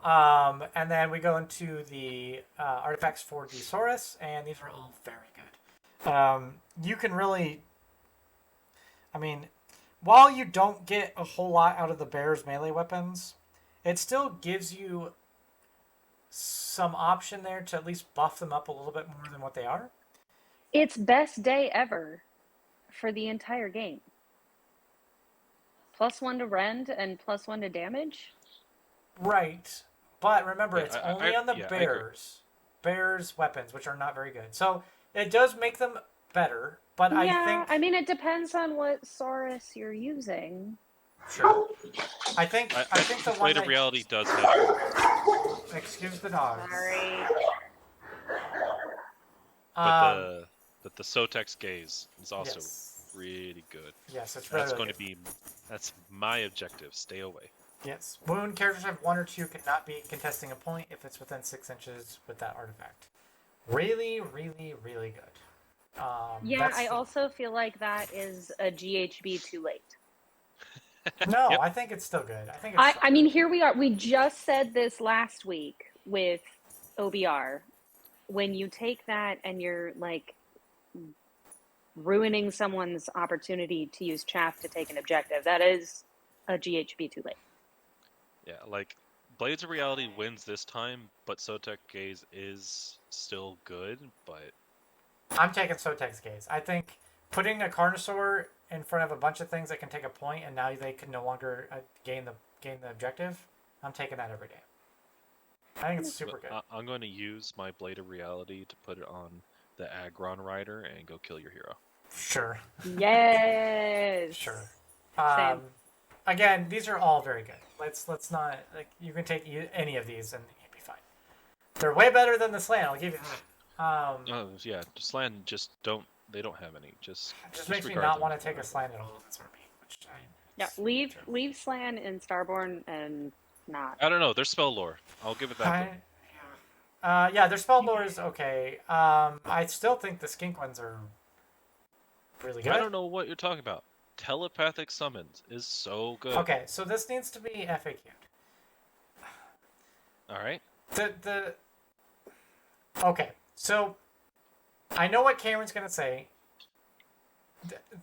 And then we go into the artifacts for the Saurus, and these are all very good. You can really, I mean, while you don't get a whole lot out of the bear's melee weapons, it still gives you some option there to at least buff them up a little bit more than what they are. It's best day ever for the entire game. +1 to rend and +1 to damage. Right. But remember, Yeah, it's I- only I- on the yeah, I agree. bears' weapons, which are not very good. So it does make them better, but Yeah, I think mean, it depends on what Saurus you're using. sure. I think I think the one Blade of that, Reality does have, excuse the dogs. Sorry. but the Sotex Gaze is also Yes. really good. Yes, it's really, That's really going to be, that's my objective. Stay away. Yes. Wound characters have 1 or 2 cannot be contesting a point if it's within 6 inches with that artifact. Really, really, really good. Yeah, that's I the- also feel like that is a GHB too late. No, Yep. I think it's still good. I think it's I mean, here we are. We just said this last week with OBR. When you take that and you're like ruining someone's opportunity to use chaff to take an objective, that is a GHB too late. Yeah, like Blades of Reality wins this time, but Sotex Gaze is still good. But I'm taking Sotex Gaze. I think putting a Carnosaur in front of a bunch of things that can take a point, and now they can no longer gain the objective. I'm taking that every day. I think it's super good. I'm going to use my Blade of Reality to put it on the Agron Rider and go kill your hero. Sure, Yes. sure. Same. Again, these are all very good. Let's not like you can take any of these and you'll be fine. They're way better than the Slann. I'll give you that. Oh yeah, Slann just don't. They don't have any. Just Makes me disregard not them. want to take a Slann at all in this army. Which Yeah, leave Slann in Starborne and not. I don't know. There's spell lore. I'll give it that. Yeah, their spell lore is okay. I still think the skink ones are really good. I don't know what you're talking about. telepathic summons is so good. Okay, so this needs to be FAQ'd. All right. Okay, so I know what Cameron's gonna say.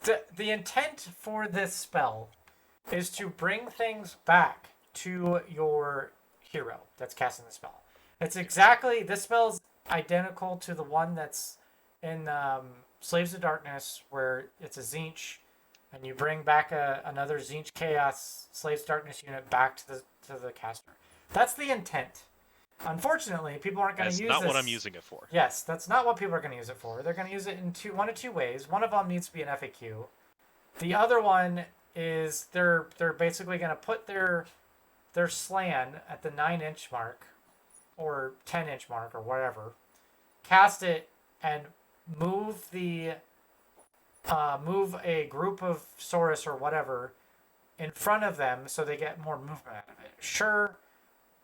The intent for this spell is to bring things back to your hero that's casting the spell. It's exactly, this spell's identical to the one that's in Slaves of Darkness, where it's a Zinch, and you bring back another Zinch Chaos Slaves of Darkness unit back to the caster. That's the intent. Unfortunately, people aren't going to use this. That's not what I'm using it for. Yes, that's not what people are going to use it for. They're going to use it in one of two ways. One of them needs to be an FAQ. The other one is they're basically going to put their Slann at the 9-inch mark or 10-inch mark or whatever, cast it, and move a group of Saurus or whatever in front of them so they get more movement out of it. Sure,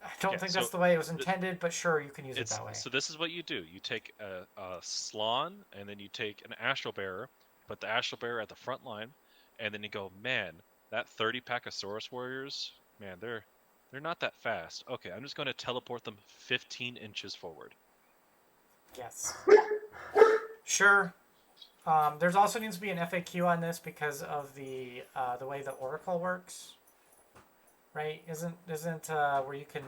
I don't think that's the way it was intended, but sure, you can use it that way. So this is what you do. You take a Slann, and then you take an Astral Bearer, put the Astral Bearer at the front line, and then you go, man, that 30-pack of Saurus Warriors, man, they're not that fast. Okay, I'm just going to teleport them 15 inches forward. Yes. Sure. There's also needs to be an FAQ on this because of the way the Oracle works. Right? Isn't where you can...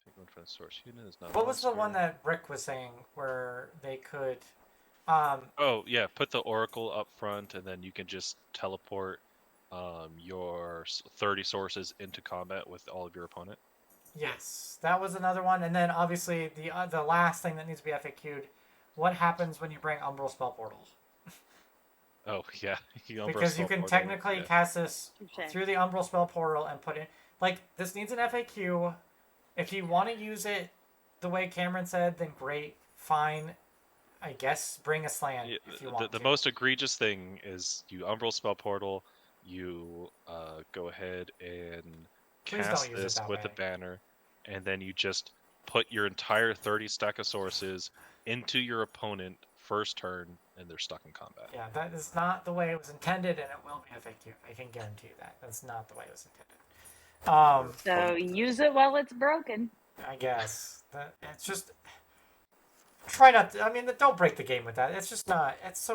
Take one from the source unit is not. What was the one that Rick was saying where they could... Oh, yeah, put the Oracle up front, and then you can just teleport your 30 sources into combat with all of your opponent. Yes, that was another one. And then, obviously, the last thing that needs to be FAQ'd, what happens when you bring Umbral Spell Portal? Oh, yeah. Because you can technically cast this through the Umbral Spell Portal and put it... Like, this needs an FAQ. If you want to use it the way Cameron said, then great, fine. I guess bring a Slann if you want the to. most egregious thing is you Umbral Spell Portal, you go ahead and cast this with a banner, and then you just put your entire 30 stack of sources into your opponent first turn, and they're stuck in combat. Yeah, that is not the way it was intended, and it will be FAQ. I can guarantee you that. That's not the way it was intended. So use it while it's broken. I guess. It's just... Try not to, I mean, don't break the game with that. It's just not, it's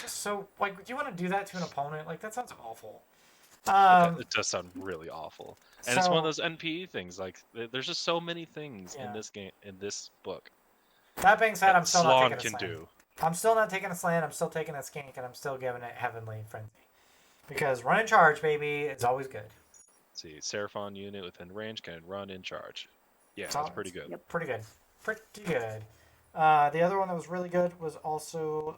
just so, like, do you want to do that to an opponent? Like, that sounds awful. It does sound really awful. And it's one of those NPE things, like, there's just so many things in this game, in this book. That being said, I'm still not taking a Slann Slann. I'm still not taking a Slann, I'm still taking a Skink, and I'm still giving it Heavenly Frenzy. Because run in charge, baby, it's always good. Let's see, Seraphon unit within range can run in charge. Yeah, that's pretty good. Yep, pretty good. Pretty good. The other one that was really good was also,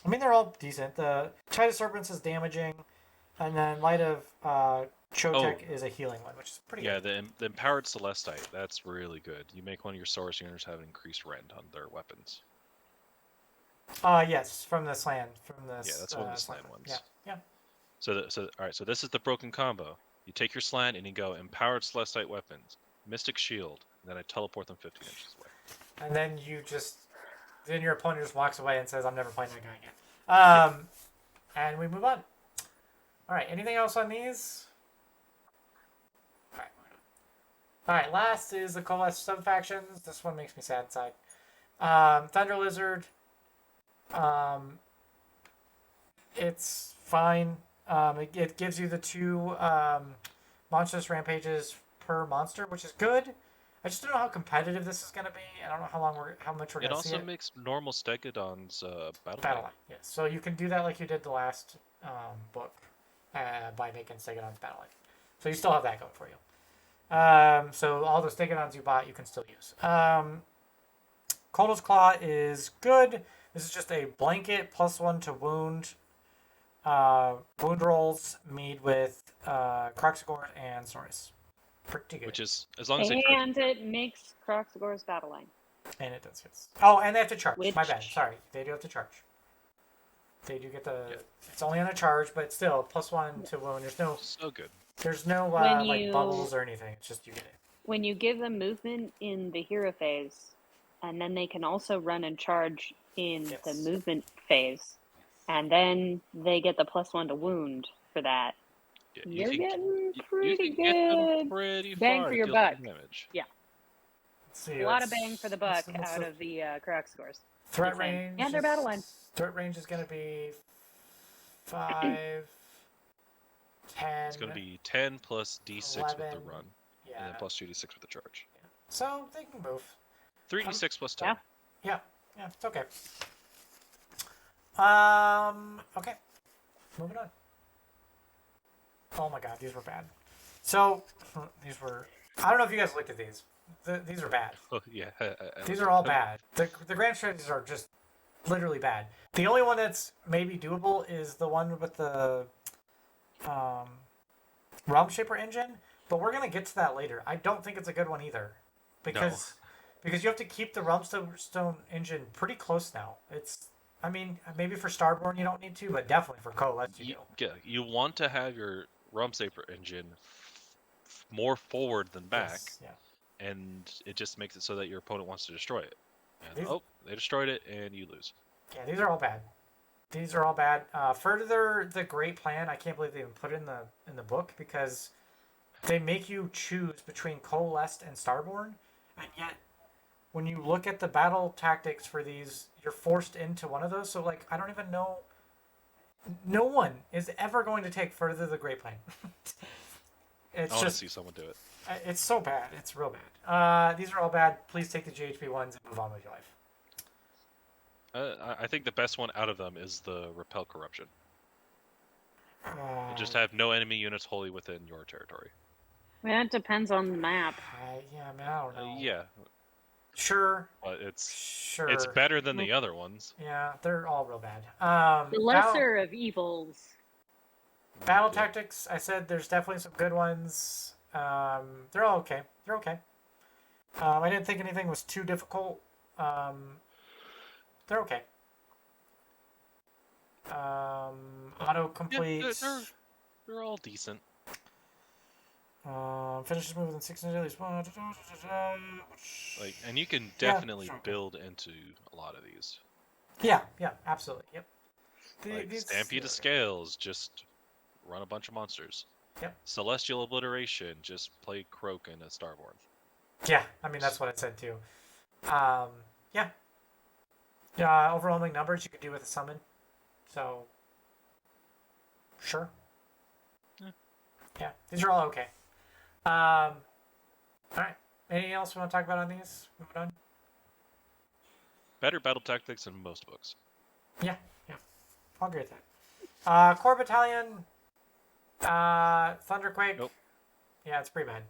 I mean, they're all decent. The Tide of Serpents is damaging, and then Light of Chotek is a healing one, which is pretty good. Yeah, the Empowered Celestite, that's really good. You make one of your Saurus units have increased rend on their weapons. Yes, from the Slann. Yeah, that's one of the Slann ones. Yeah. So all right, so this is the broken combo. You take your Slann and you go Empowered Celestite weapons, Mystic Shield, and then I teleport them 15 inches away. And then then your opponent just walks away and says, I'm never playing that guy again. And we move on. All right, anything else on these? All right, last is the Coalesced Subfactions. This one makes me sad inside. Thunder Lizard. It's fine. It gives you the 2 monstrous rampages per monster, which is good. I just don't know how competitive this is going to be. I don't know how much we're going to see it. It also makes normal Stegodon's battle line. Yes. So you can do that like you did the last book by making Stegodon's battle line. So you still have that going for you. So all the Stegodons you bought, you can still use. Koldal's Claw is good. This is just a blanket +1 to wound. Wound rolls made with Kroxigor and Saurus. Pretty good. Which is, as long as and it makes Kroxigor's battle line. And it does, yes. Oh, and they have to charge. My bad. Sorry. They do have to charge. They do get the... Yeah. It's only on a charge, but still, +1 to wound. There's no... So good. There's no, like, bubbles or anything. It's just you get it. When you give them movement in the hero phase, and then they can also run and charge in the movement phase, And then they get the +1 to wound for that. Yeah, You're you getting can pretty get them good pretty bang far for to your deal buck. some damage. Yeah, Let's see. a lot of bang for the buck out of the Croc scores. threat Just saying. range. And their battle line. Threat range is going to be 5, 10. It's going to be 10 plus D6 with 11, the run, yeah. and then plus 2D6 with the charge. So they can move. 3D6 plus 10. Yeah. Yeah, it's okay. Okay. Moving on. Oh my god, these were bad. So, these were... I don't know if you guys looked at these. These are bad. Oh, yeah. These are all bad. The grand strategies are just literally bad. The only one that's maybe doable is the one with the Realm Shaper engine, but we're gonna get to that later. I don't think it's a good one either, because you have to keep the Realm Stone engine pretty close now. It's, I mean, maybe for Starborne you don't need to, but definitely for Coalesced you do. Yeah, you want to have your Realm Saber engine more forward than back, Yes, yeah. and it just makes it so that your opponent wants to destroy it. And These- they destroyed it, and you lose. Yeah, these are all bad. These are all bad. Further, the great plan. I can't believe they even put it in the book, because they make you choose between Coalesced and Starborne, and yet when you look at the battle tactics for these, you're forced into one of those. So like, I don't even know. No one is ever going to take Further the Great Plan. It's I want to just, see someone do it. it's so bad. It's real bad. These are all bad. Please take the GHP ones and move on with your life. I think the best one out of them is the Repel Corruption. You just Uh, have no enemy units wholly within your territory. Well, it depends on the map. yeah, man, I don't know. Yeah, Sure. but it's Sure. better than the other ones. Yeah, they're all real bad. The lesser of evils. Battle Yeah. tactics, I said there's definitely some good ones. They're all okay. They're okay. I didn't think anything was too difficult. They're okay. Autocomplete. Yeah, they're all decent. Finishes move within 6 inches at least one. Like, and you can Yeah, definitely sure. build into a lot of these. Yeah, absolutely. Yep. Like These- Stampede of Scales, just run a bunch of monsters. Yep. Celestial Obliteration, just play Croak in a Starborne. Yeah, I mean, that's what I said too. Yeah. Overwhelming numbers you could do with a summon. So, sure. Yeah, these are all okay. Alright. Anything else we want to talk about on these? Moving on? Better battle tactics than most books. Yeah. I'll agree with that. Core Battalion, Thunderquake. Nope. Yeah, it's pretty bad.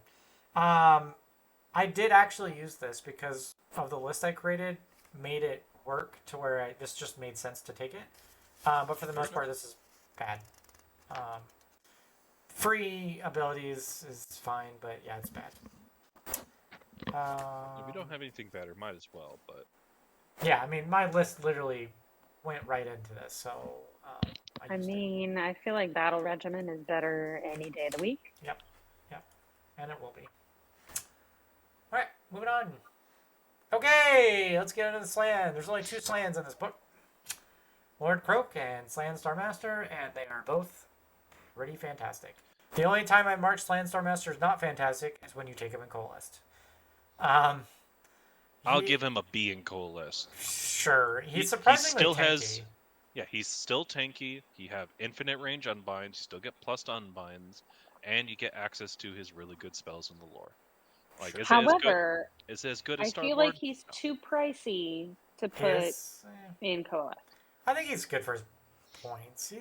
I did actually use this because of the list I created, made it work to where this just made sense to take it. But for the most part, this is bad. Free abilities is fine, but yeah, it's bad. If you don't have anything better, might as well, but... Yeah, I mean, my list literally went right into this, so I used it. mean, I feel like Battle Regimen is better any day of the week. And it will be. Alright, moving on. Okay, let's get into the Slann. There's only 2 Slanns in this book. Lord Croak and Slann Starmaster, and they are both pretty fantastic. The only time I mark Slann Starmaster is not fantastic is when you take him in Coalesced. I'll give him a B in Coalesced. Sure. He He's surprisingly still tanky. has... Yeah, he's still tanky. He have infinite range unbinds. You still get plus to unbinds, and you get access to his really good spells in the lore. Like, is However, it as good I as Starborne? feel like he's too pricey to put in Coalesced. I think he's good for his points.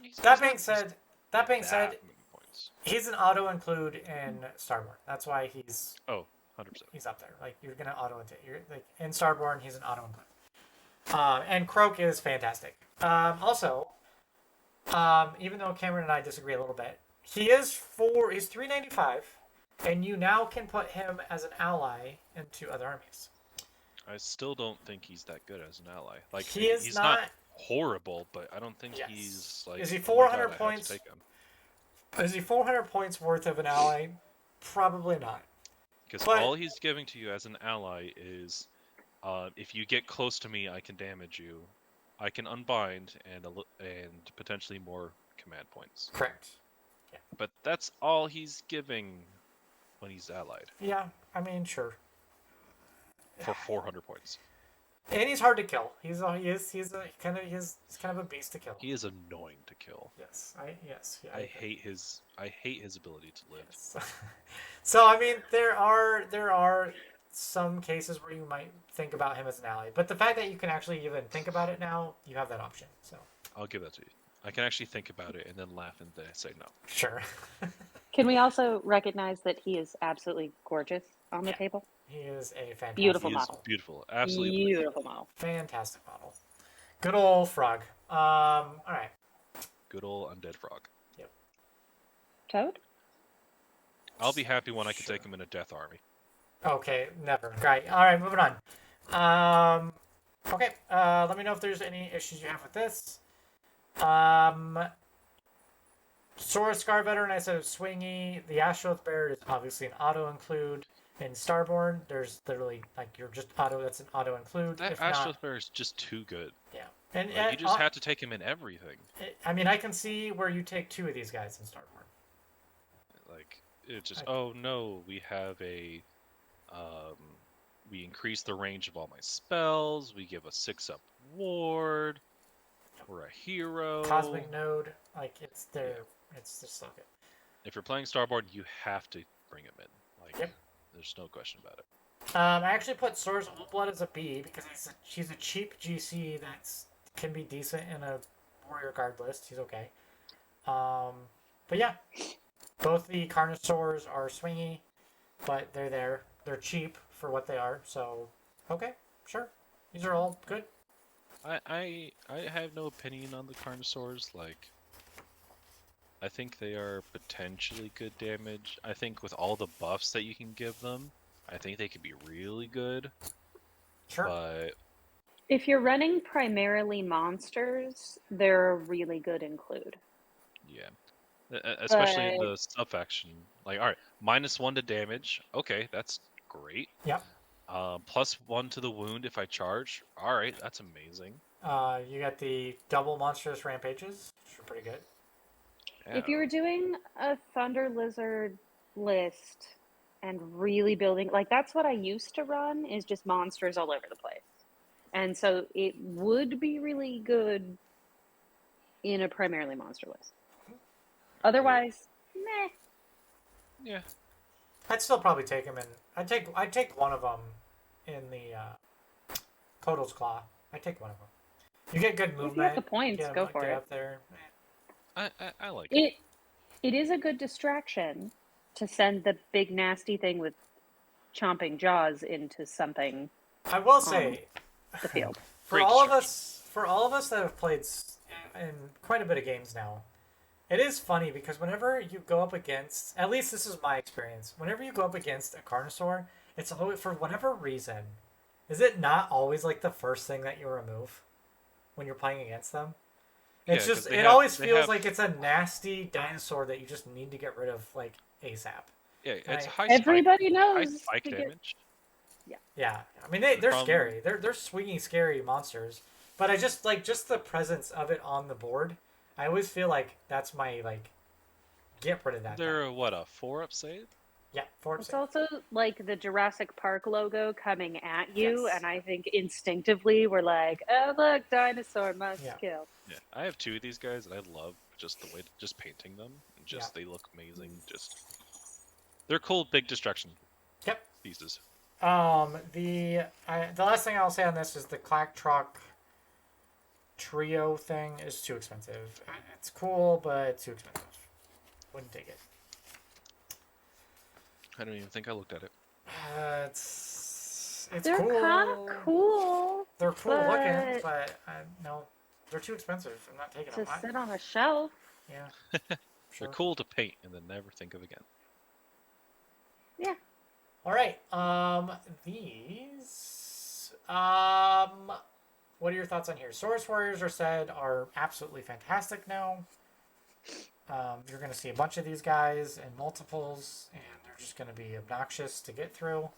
He's That not being said, that many points. he's an auto include in Starborne. That's why he's Oh, 100%. he's up there. Like, you're gonna auto include. You're like in Starborne, he's an auto include. And Croak is fantastic. Also, even though Camaron and I disagree a little bit, he's 395, and you now can put him as an ally into other armies. I still don't think he's that good as an ally. Like, He is he's not- not horrible, but I don't think Yes. he's like. Is he "Oh my 400 God, I have to points? take him." Is he 400 points worth of an ally? Probably not. Because But- all he's giving to you as an ally is, if you get close to me, I can damage you. I can unbind and potentially more command points. Correct. But that's all he's giving when he's allied Yeah, I mean, sure. for 400 points. And he's hard to kill. He's kind of a beast to kill. He is annoying to kill. Yes, yeah, I hate his ability to live. yes. So I mean, there are some cases where you might think about him as an ally, but the fact that you can actually even think about it now, you have that option. So I'll give that to you. I can actually think about it and then laugh and then say no. sure. Can we also recognize that he is absolutely gorgeous on the table? He is a fantastic Beautiful He model. is beautiful. Absolutely Beautiful model. fantastic model. Good old frog. All right. good old undead frog. Toad? I'll be happy when I can Sure. take him in a death army. Okay, never. Great. All right, moving on. Okay. Let me know if there's any issues you have with this. Saurus Scar Veteran, I said it's swingy. The Astroth Bear is obviously an auto include. In Starborne, there's literally you're just auto. That's an auto include. That If not, Astroth Bear is just too good. yeah. And Like, you just have to take him in everything. I mean, I can see where you take two of these guys in Starborne. Like it's just oh no, we have a we increase the range of all my spells. We give a 6-up ward. We're a hero. Cosmic Node, it's there. Yeah. It's just so good. If you're playing Starborne, you have to bring him in. Like, Yep. there's no question about it. I actually put Saurus Old Blood as a B because she's a cheap GC that can be decent in a Warrior Guard list. He's okay. But yeah, both the Carnosaurs are swingy, but they're there. They're cheap for what they are. So okay, sure. These are all good. I have no opinion on the Carnosaurs. Like, I think they are potentially good damage. I think with all the buffs that you can give them, I think they could be really good. Sure. But If you're running primarily monsters, they're a really good include. yeah, especially in the subfaction. Like, all right, -1 to damage. Okay, that's great. Yep. +1 to the wound if I charge. All right, that's amazing. You got the double monstrous rampages, which are pretty good. Yeah. If you were doing a Thunder Lizard list and really building, like that's what I used to run, is just monsters all over the place. And so it would be really good in a primarily monster list. Otherwise, meh. Yeah. I'd still probably take him in. I'd take one of them in the Kotal's Claw. I'd take one of them. You get good movement. If you have the points, get him, go for get it. up there. I like it. It is a good distraction to send the big nasty thing with chomping jaws into something I will say, the field. for Great all of distraction. us that have played in quite a bit of games now, it is funny because whenever you go up against, at least this is my experience, whenever you go up against a Carnosaur, it's always, for whatever reason, is it not always like the first thing that you remove when you're playing against them? It's Yeah, 'cause just, they it have- always they feels have- like it's a nasty dinosaur that you just need to get rid of like ASAP. Yeah, it's I- high Everybody spike, knows. high spike to get- damage. Yeah, I mean The they're problem- scary. They're swinging scary monsters. But I just just the presence of it on the board. I always feel like that's my get rid of that. guy. They're what, a 4-up save? Yeah, forward It's save. also like the Jurassic Park logo coming at you, Yes. and I think instinctively we're like, oh look, dinosaur must Yeah. kill. Yeah, I have 2 of these guys, and I love just the way, just painting them, and just they look amazing. Just they're cool, big destruction Yep. pieces. The last thing I'll say on this is the Clack Truck trio thing is too expensive. It's cool, but too expensive. Wouldn't take it. I don't even think I looked at it. It's They're cool. kind of cool They're cool looking, but- but no, they're too expensive. I'm not taking to them. sit on a shelf. Yeah. They're cool to paint and then never think of again. Yeah. All right. These. What are your thoughts on here? Saurus Warriors are absolutely fantastic now. You're going to see a bunch of these guys in multiples, and they're just going to be obnoxious to get through.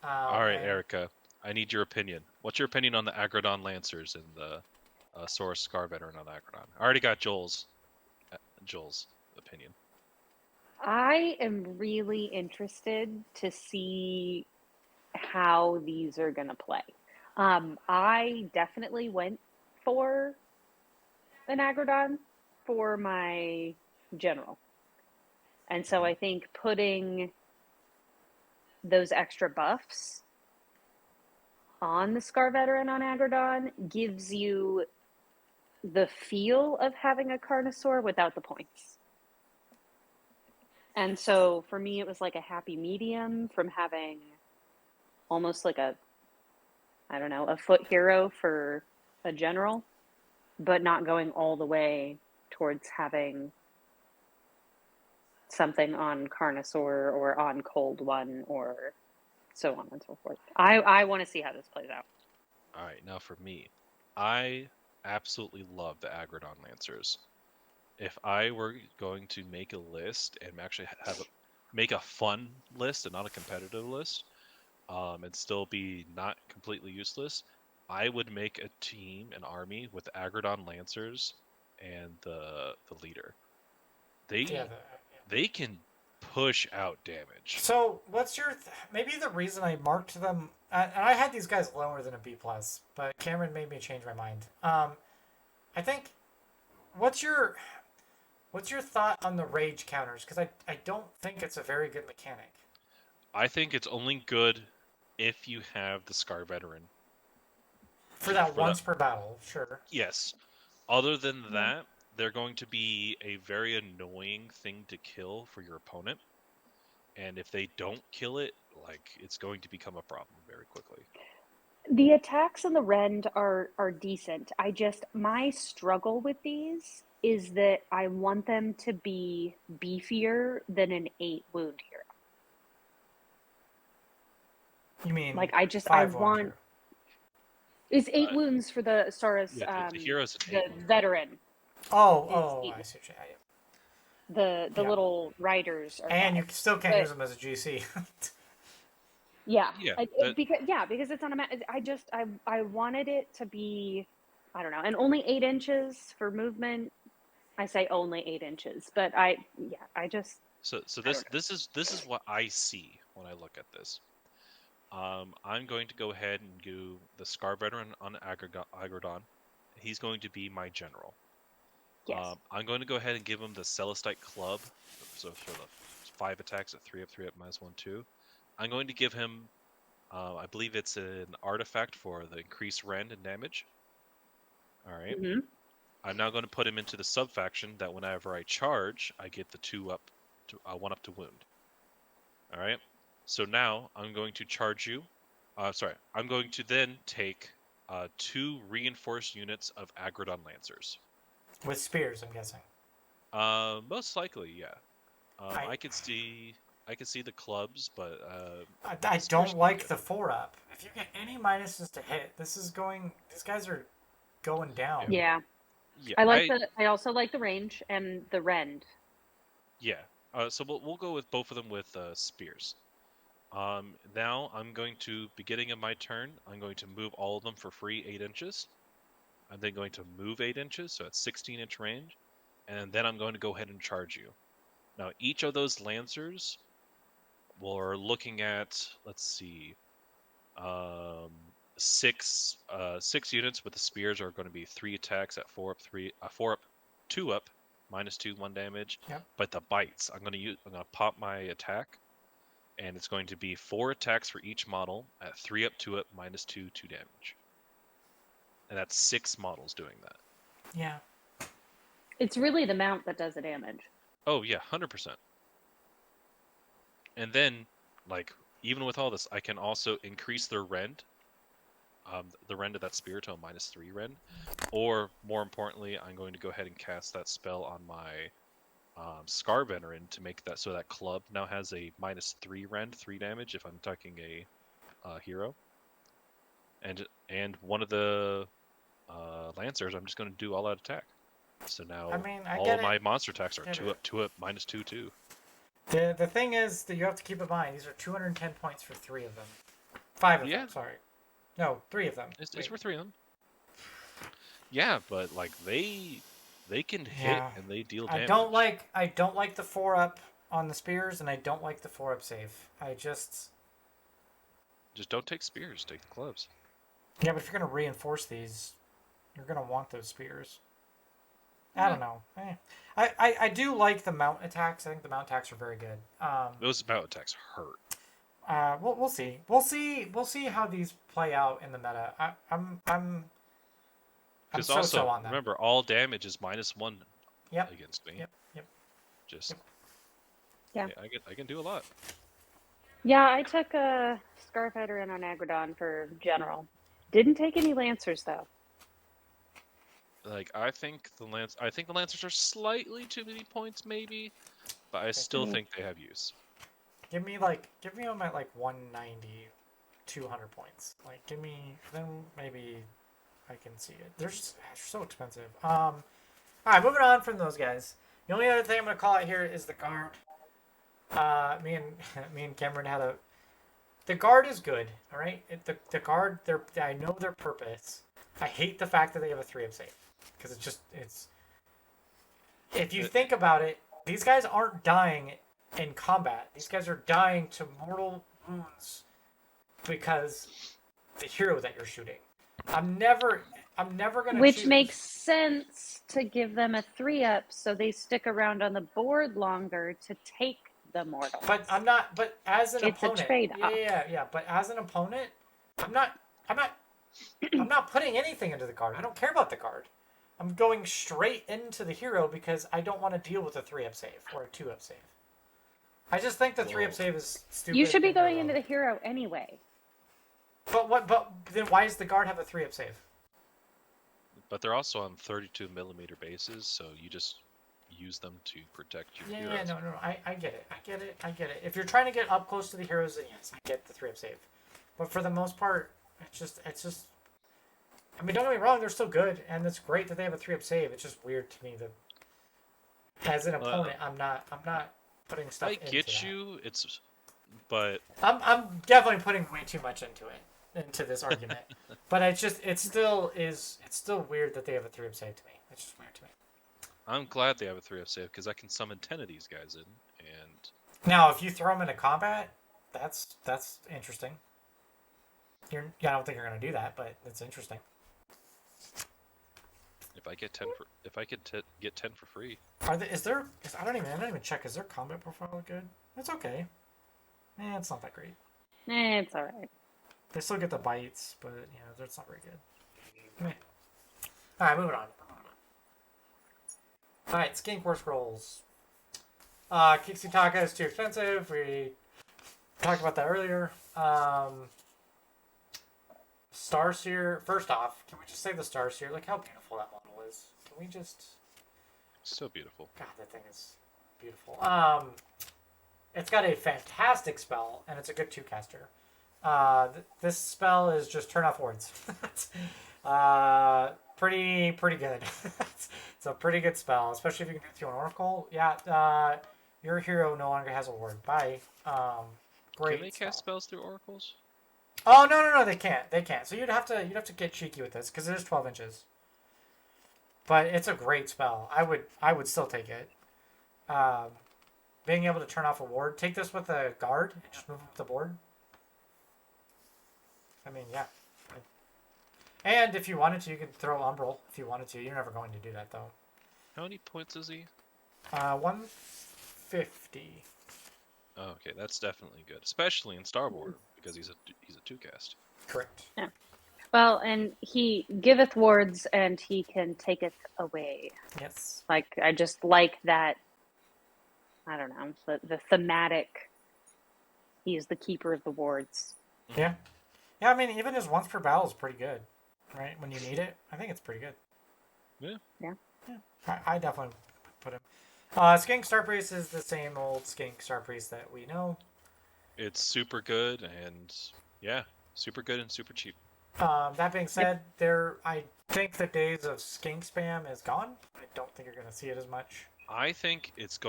All right, and- Erica, I need your opinion. What's your opinion on the Agrodon Lancers in the Saurus Scar Veteran on Agrodon. I already got Joel's opinion. I am really interested to see how these are going to play. I definitely went for an Agrodon for my general. And so I think putting those extra buffs on the Scar Veteran on Agrodon gives you the feel of having a Carnosaur without the points. And so for me, it was like a happy medium from having almost like a foot hero for a general, but not going all the way towards having something on Carnosaur or on Cold One or so on and so forth. I want to see how this plays out. All right, now for me, I absolutely love the Agrodon Lancers. If I were going to make a list and actually make a fun list and not a competitive list, and still be not completely useless, I would make a team, an army with the Agrodon Lancers and the leader. They can push out damage. So what's your maybe the reason I marked them? And I had these guys lower than a B plus, but Cameron made me change my mind. I think what's your thought on the rage counters? Because I don't think it's a very good mechanic. I think it's only good if you have the Scar Veteran. For that once per battle, sure. Yes. Other than that, they're going to be a very annoying thing to kill for your opponent. And if they don't kill it, like, it's going to become a problem very quickly. The attacks on the Rend are decent. My struggle with these is that I want them to be beefier than an 8 wound hero. You mean like I five want hero. Is 8 wounds for the Saurus the hero's an the 8 wound. veteran. I see what you The little riders are and 5. you still can't use them as a GC. Yeah. Yeah, Because it's on a I wanted it to be, I don't know, and only 8 inches for movement. I say only 8 inches, but So this is what I see when I look at this. I'm going to go ahead and do the Scar Veteran on Agrodon. He's going to be my general. yes. I'm going to go ahead and give him the Celestite Club. So for the 5 attacks at 3 up, -1/2. I'm going to give him, I believe it's an artifact for the increased rend and damage. All right. Mm-hmm. I'm now going to put him into the subfaction that whenever I charge, I get the 1 up to wound. All right. So now I'm going to charge you. I'm going to then take 2 reinforced units of Agrodon Lancers. With spears, I'm guessing. Most likely, yeah. I could see the clubs, but I don't like the 4-up. If you get any minuses to hit, these guys are going down. Yeah. yeah, I also like the range and the rend. Yeah. So we'll go with both of them with spears. Now I'm going to, beginning of my turn, I'm going to move all of them for free 8 inches. I'm then going to move 8 inches, so it's 16-inch range, and then I'm going to go ahead and charge you. Now each of those Lancers, we're looking at, let's see, 6 units with the spears are going to be 3 attacks at 4 up, 2 up, -2, 1 damage. Yep. But the bites, I'm going to pop my attack, and it's going to be 4 attacks for each model at 3 up, 2 up, -2, 2 damage. And that's 6 models doing that. Yeah. It's really the mount that does the damage. Oh yeah, 100%. And then, like, even with all this, I can also increase their rend. The rend of that Spiritomb -3 rend. Or, more importantly, I'm going to go ahead and cast that spell on my Scar Veteran to make that so that club now has a -3 rend, 3 damage if I'm attacking a hero. And one of the Lancers, I'm just going to do all-out attack. So now all of my monster attacks are 2 up, 2 up, -2, 2. The thing is that you have to keep in mind, these are 210 points for 3 of them. 5 of them, sorry. No, 3 of them. It's for 3 of them. Yeah, but like they can hit Yeah. and they deal I damage. don't like the 4-up on the spears, and I don't like the 4-up save. Just don't take spears. Take the clubs. Yeah, but if you're gonna reinforce these, you're gonna want those spears. I don't know. I do like the mount attacks. I think the mount attacks are very good. Those mount attacks hurt. We'll see. We'll see how these play out in the meta. I'm Because so also on that. remember, all damage is -1 Yep. against me. Yep. Just Yeah. I can do a lot. Yeah, I took a Scarf Veteran on Agrodon for general. Didn't take any Lancers though. Like I think the Lancers are slightly too many points, maybe, but I still think they have use. Give me them at like 190, 200 points. Like then maybe I can see it. They're so expensive. All right, moving on from those guys. The only other thing I'm gonna call out here is the guard. Me and Cameron had a. The guard is good. All right, the guard. I know their purpose. I hate the fact that they have a 3-up save because it's. If you think about it, these guys aren't dying in combat. These guys are dying to mortal wounds because the hero that you're shooting. I'm never gonna. Which makes sense to give them a 3-up so they stick around on the board longer to take the mortal. But I'm not. But as an It's opponent, a trade-off. Yeah. But as an opponent, I'm not putting anything into the guard. I don't care about the guard. I'm going straight into the hero because I don't want to deal with a 3-up save or a 2-up save. I just think the 3-up save is stupid. You should be going into the hero anyway. But then why does the guard have a 3-up save? But they're also on 32mm bases, so you just use them to protect your heroes. No. I get it. If you're trying to get up close to the heroes, then yes, I get the 3-up save. But for the most part, it's just. I mean, don't get me wrong; they're still good, and it's great that they have a 3-up save. It's just weird to me that, as an opponent, I'm not putting stuff. I get you. But I'm definitely putting way too much into this argument. But it's still weird that they have a 3-up save to me. It's just weird to me. I'm glad they have a 3-up save because I can summon 10 of these guys in, and now if you throw them into combat, that's interesting. I don't think you're gonna do that, but it's interesting. if I get 10 for get 10 for free. I don't even check. Is their combat profile good? It's okay. It's not that great. It's alright. They still get the bites, but that's not very good. Alright, moving on. Alright, Skink Warscrolls. Kixitaka is too expensive. We talked about that earlier. Starseer. First off, can we just say the Starseer? Look how beautiful that model is. Can we just... So beautiful. God, that thing is beautiful. It's got a fantastic spell, and it's a good 2-caster. This spell is just turn off wards. Pretty good. It's a pretty good spell, especially if you can do it through an Oracle. Yeah, your hero no longer has a ward. Bye. Great. Can they cast spells through oracles? Oh no, they can't. They can't. So you'd have to get cheeky with this because it is 12 inches. But it's a great spell. I would still take it. Being able to turn off a ward. Take this with a guard and just move up the board. I mean, yeah. And if you wanted to, you could throw Umbral if you wanted to. You're never going to do that, though. How many points is he? 150. Oh, okay, that's definitely good, especially in Starborne because he's a 2-cast. Correct. Yeah. Well, and he giveth wards and he can taketh away. Yes. Like, I just like that, I don't know, the thematic, he's the keeper of the wards. Yeah. Yeah, I mean, even his once per battle is pretty good, right? When you need it, I think it's pretty good. Yeah. I definitely put him. Skink Star Priest is the same old Skink Star Priest that we know. It's super good and super good and super cheap. That being said, I think the days of Skink spam is gone. I don't think you're going to see it as much. I think it's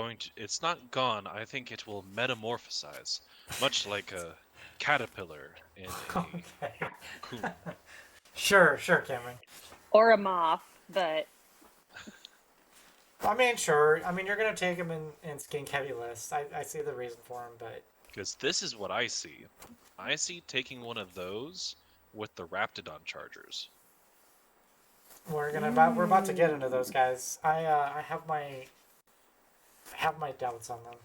not gone. I think it will metamorphosize, much like a caterpillar in a Okay. cocoon. Sure, Cameron. Or a moth, but I mean, sure. I mean, you're gonna take him in skink heavy lists. I see the reason for him, but Because this is what I see. I see taking one of those with the Raptidon Chargers. we're about to get into those guys. I have my doubts on them.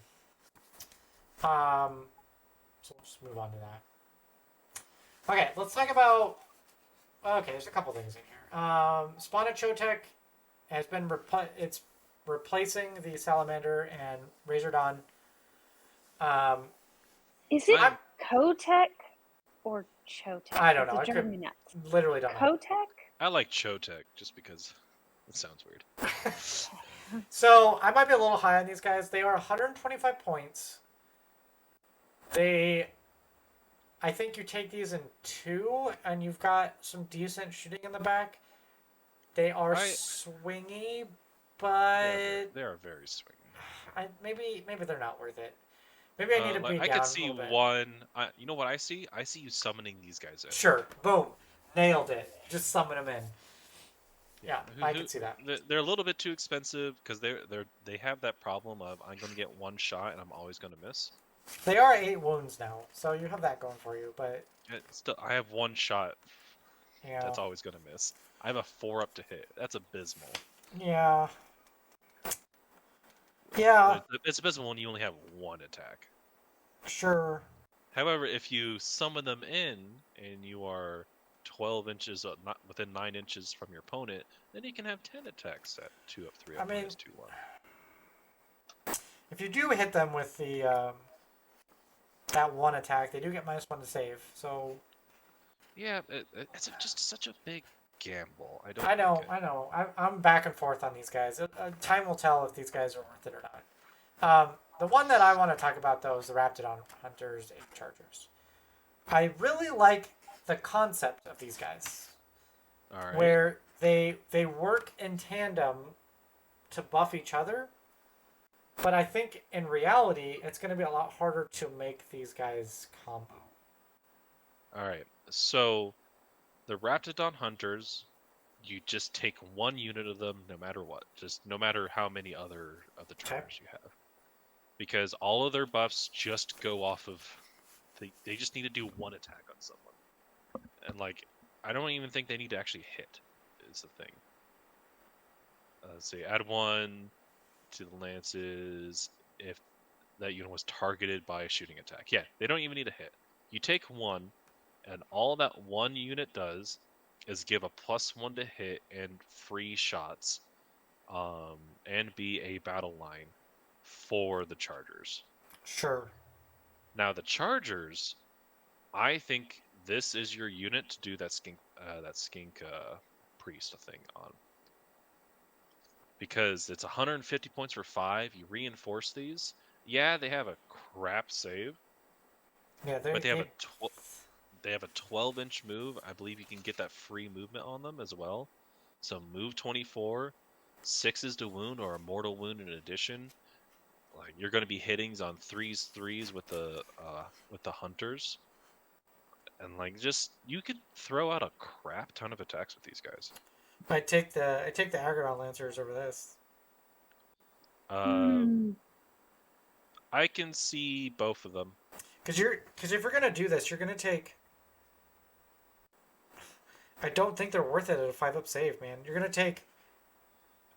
So we'll just move on to that. Okay, let's talk about. Okay, there's a couple things in here. Spawna Chotek has been it's replacing the Salamander and Razordon. is it I'm- Kotek or Chotek? I don't know. It's I driving me nuts. literally don't know. Kotek? I like Chotek just because it sounds weird. So I might be a little high on these guys. They are 125 points. I think you take these in 2, and you've got some decent shooting in the back. They are swingy, but They are very swingy. maybe they're not worth it. Maybe I need to be I down could see a little bit. one. You know what I see? I see you summoning these guys in. Sure, boom, nailed it. Just summon them in. Yeah, I can see that. They're a little bit too expensive because they have that problem of I'm going to get one shot and I'm always going to miss. They are 8 wounds now, so you have that going for you. But Still, I have one shot. yeah, That's always going to miss. I have a 4 up to hit. That's abysmal. yeah, yeah. It's abysmal when you only have one attack. Sure. However, if you summon them in and you are 12 inches, not within 9 inches from your opponent, then you can have 10 attacks at 2 up 3 up I mean, minus 2/1. if you do hit them with the that one attack, they do get -1 to save. So Yeah, it's just such a big gamble. I know. I'm back and forth on these guys. Time will tell if these guys are worth it or not. The one that I want to talk about though is the Raptidon Hunters 8 Chargers. I really like the concept of these guys, All right. where they work in tandem to buff each other. But I think in reality, it's going to be a lot harder to make these guys combo. All right. So the Raptidon Hunters, you just take one unit of them no matter what. Just no matter how many other of the chargers you have. Because all of their buffs just go off of they just need to do one attack on someone. And like I don't even think they need to actually hit is the thing. Let's see, add 1 to the lances if that unit was targeted by a shooting attack. Yeah, they don't even need a hit. You take 1, and all that one unit does is give a +1 to hit and free shots, and be a battle line for the Chargers. Sure. Now the Chargers, I think this is your unit to do that skink priest thing on. Because it's 150 points for 5. You reinforce these. Yeah, they have a crap save. Yeah, But they have a 12-inch move. I believe you can get that free movement on them as well. So move 24, 6s to wound or a mortal wound in addition. Like you're going to be hittings on 3s with the hunters. And like just you could throw out a crap ton of attacks with these guys. I take the Agrodon Lancers over this. I can see both of them. Because if you're gonna do this, you're gonna take. I don't think they're worth it at a 5-up save, man. You're gonna take.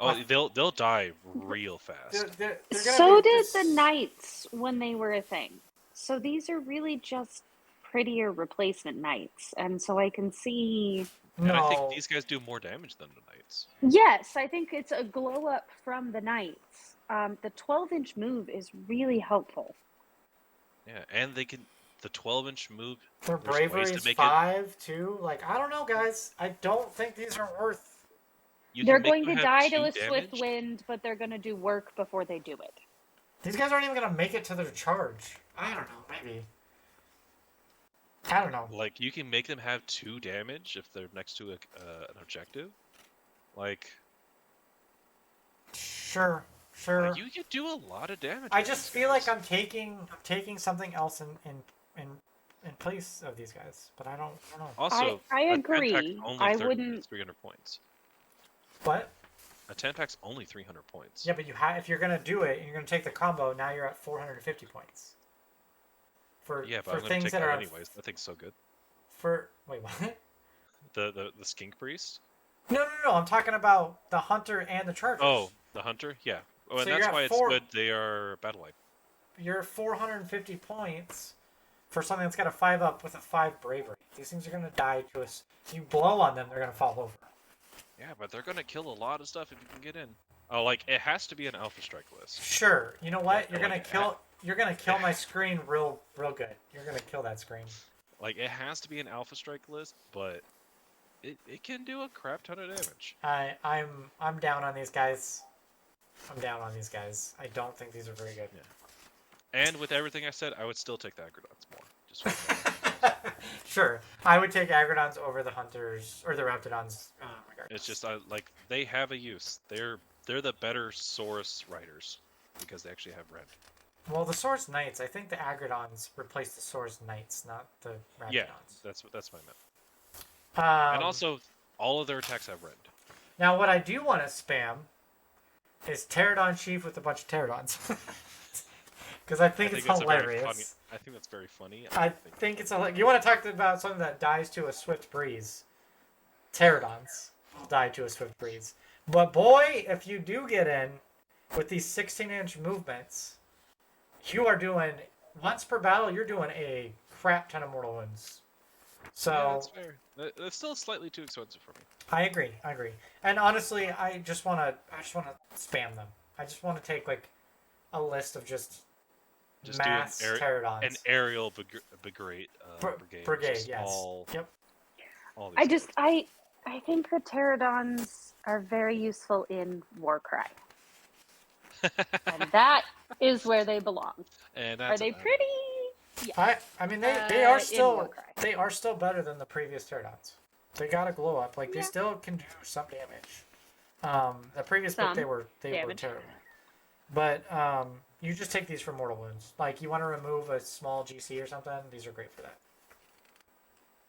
Oh, they'll die real fast. They're gonna So make did this- the knights when they were a thing. So these are really just prettier replacement knights, and so I can see. And I No. think these guys do more damage than the knights. Yes, I think it's a glow up from the knights. The 12-inch move is really helpful. Yeah, and they can the 12-inch move. Their there's ways bravery to is make 5 too. Like I don't know, guys. I don't think these are worth. They're make going them to have die 2 to a swift damage. wind, but they're going to do work before they do it. These guys aren't even gonna make it to their charge. I don't know. Maybe. I don't know. Like you can make them have 2 damage if they're next to an objective. Like Sure. you could do a lot of damage. I with just these feel guys. like I'm taking something else in place of these guys, but I don't know. Also I a agree. Pentax only I wouldn't. 300 points. What? A 10-pack's only 300 points. Yeah, but if you're gonna do it and you're gonna take the combo, now you're at 450 points. Yeah, but For I'm gonna things take that that are anyways. That thing's so good. wait, what? The Skink Priest? No. I'm talking about the hunter and the chargers. Oh, the Hunter? Yeah. Oh, So and you're that's at why it's good they are battle light. You're 450 points for something that's got a 5-up with a 5 bravery. These things are gonna die to us. You blow on them, they're gonna fall over. Yeah, but they're gonna kill a lot of stuff if you can get in. Oh, like it has to be an Alpha Strike list. Sure. You know what? Yeah, You're gonna like, kill. You're gonna kill my screen real good. You're gonna kill that screen. Like it has to be an Alpha Strike list, but it can do a crap ton of damage. I'm down on these guys. I'm down on these guys. I don't think these are very good. Yeah. And with everything I said, I would still take the Agrodons more. Just Sure, I would take Agrodons over the Hunters or the Raptidons. it's just like they have a use. They're the better Saurus riders because they actually have red. Well, the Saurus Knights. I think the Agrodons replace the Saurus Knights, not the Raptidons. Yeah, that's what I meant. And Um, also, all of their attacks have red. now, what I do want to spam is Pterodon Chief with a bunch of Pterodons. Because I think it's that's hilarious. I think that's very funny. I think it's hilarious. You want to talk about something that dies to a swift breeze? Pterodons will die to a swift breeze. But boy, if you do get in with these 16-inch movements, you are doing, once per battle, you're doing a crap ton of mortal wounds. So yeah, that's fair. That's still slightly too expensive for me. I agree. And honestly, I just want to spam them. I just want to take like a list of just mass Pterodons. An aerial brigade. Brigade, yes. Yep. All these I think the pterodons are very useful in Warcry. And that is where they belong. And Are they pretty? Yeah. I mean they are still better than the previous Pterodons. They got a glow up. Like they still can do some damage. The previous book they were terrible. But you just take these for mortal wounds. Like you want to remove a small GC or something, these are great for that.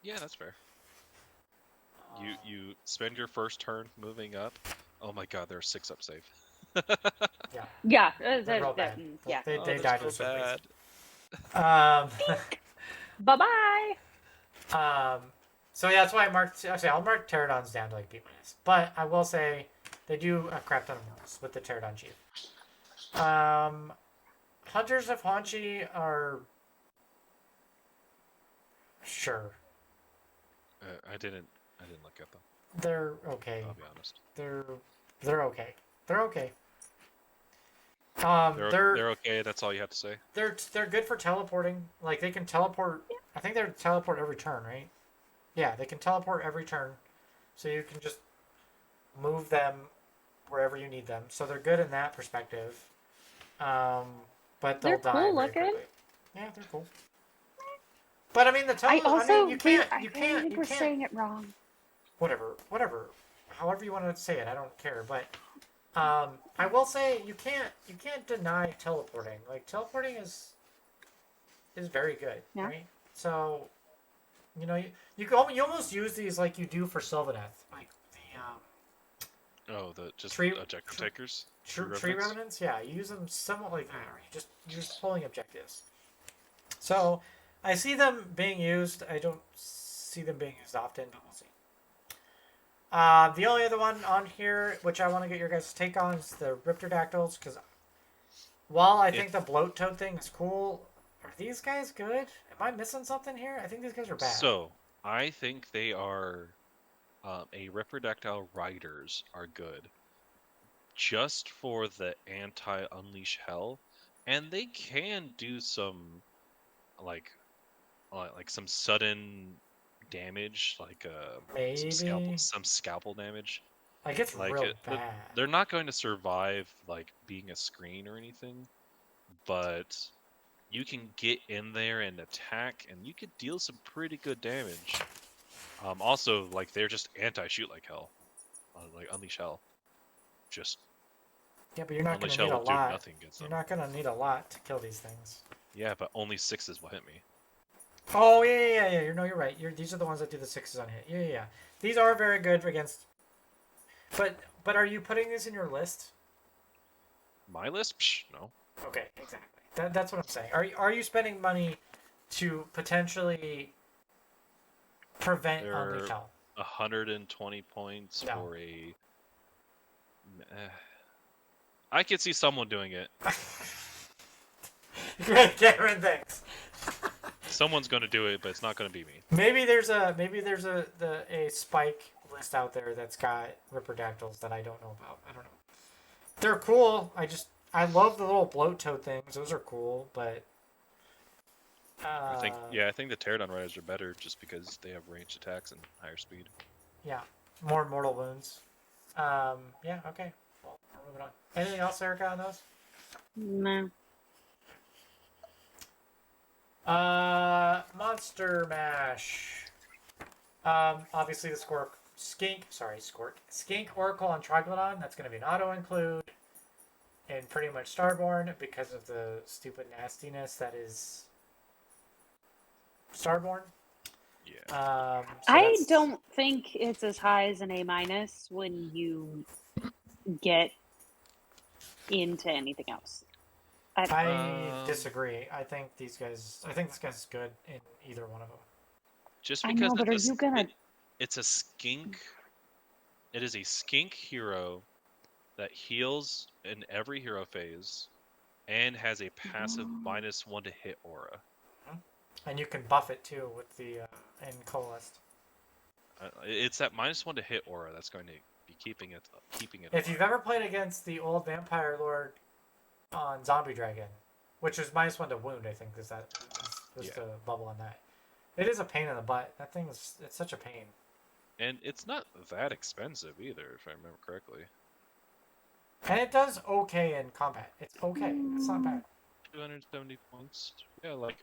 Yeah, that's fair. You spend your first turn moving up. Oh my god, they're 6-up save. Yeah. Yeah. They're real bad. Yeah. They died so bad. Bye-bye. So yeah, that's why I marked. Actually, I'll mark Pterodons down to like B-. But I will say they do a crap ton of mortals with the Pterodon Chief. Hunters of Hanchi are sure. I didn't look at them. They're okay. I'll be honest. They're okay. They're okay. They're okay. That's all you have to say. They're good for teleporting. Like they can teleport. I think they're teleport every turn, right? Yeah, they can teleport every turn, so you can just move them wherever you need them. So they're good in that perspective. But they'll die cool very looking. quickly. Yeah, they're cool. But I mean, you can't. We're saying it wrong. Whatever. However you want to say it, I don't care. But I will say you can't deny teleporting. Like teleporting is very good, right? So, you almost use these like you do for Sylvaneth, like the objective takers. Tree revenants, yeah, you use them somewhat like that. Right? You're just pulling objectives. So I see them being used. I don't see them being used often, but we'll see. The only other one on here, which I want to get your guys' take on, is the Ripterdactyls, because while I think the Bloat Toad thing is cool, are these guys good? Am I missing something here? I think these guys are bad. So, I think they are... a Ripterdactyl riders are good. Just for the anti-Unleash Hell. And they can do some... like some sudden... damage, like some scalpel damage. Like it's real bad. They're not going to survive like being a screen or anything, but you can get in there and attack, and you could deal some pretty good damage. Also, like they're just anti-shoot like hell, like Unleash Hell. Just but you're not going to need a lot. You're not going to need a lot to kill these things. Yeah, but only 6s will hit me. Oh yeah. You're right. These are the ones that do the 6s on hit. Yeah. These are very good against. But But are you putting these in your list? My list? Psh, no. Okay, exactly. That's what I'm saying. Are you spending money to potentially prevent They're Unleash 120 points No. for a. I could see someone doing it. Great, Cameron, thanks. Someone's going to do it, but it's not going to be me. Maybe there's a spike list out there that's got Ripperdactyls that I don't know about. I don't know. They're cool. I love the little bloat toad things. Those are cool, but I think the Pterodon Riders are better just because they have ranged attacks and higher speed. yeah, more mortal wounds. Yeah, okay. Well, we're moving on. Anything else, Erica, on those? No. Monster Mash. Obviously the Skink Oracle on Troglodon. That's going to be an auto include in pretty much Starborne because of the stupid nastiness that is Starborne. Yeah. I don't think it's as high as an A- when you get into anything else. I disagree. I think this guy's good in either one of them. Just I because know, but are you gonna? it's a skink. It is a skink hero that heals in every hero phase and has a passive -1 to hit aura. And you can buff it too with the in Coalesced. It's that -1 to hit aura that's going to be keeping it. If alive. you've ever played against the old Vampire Lord on Zombie Dragon, which is -1 to wound, I think was the bubble on that. It is a pain in the butt. That thing it's such a pain. And it's not that expensive either, if I remember correctly. And it does okay in combat. It's okay. It's not bad. 270 points. Yeah, like.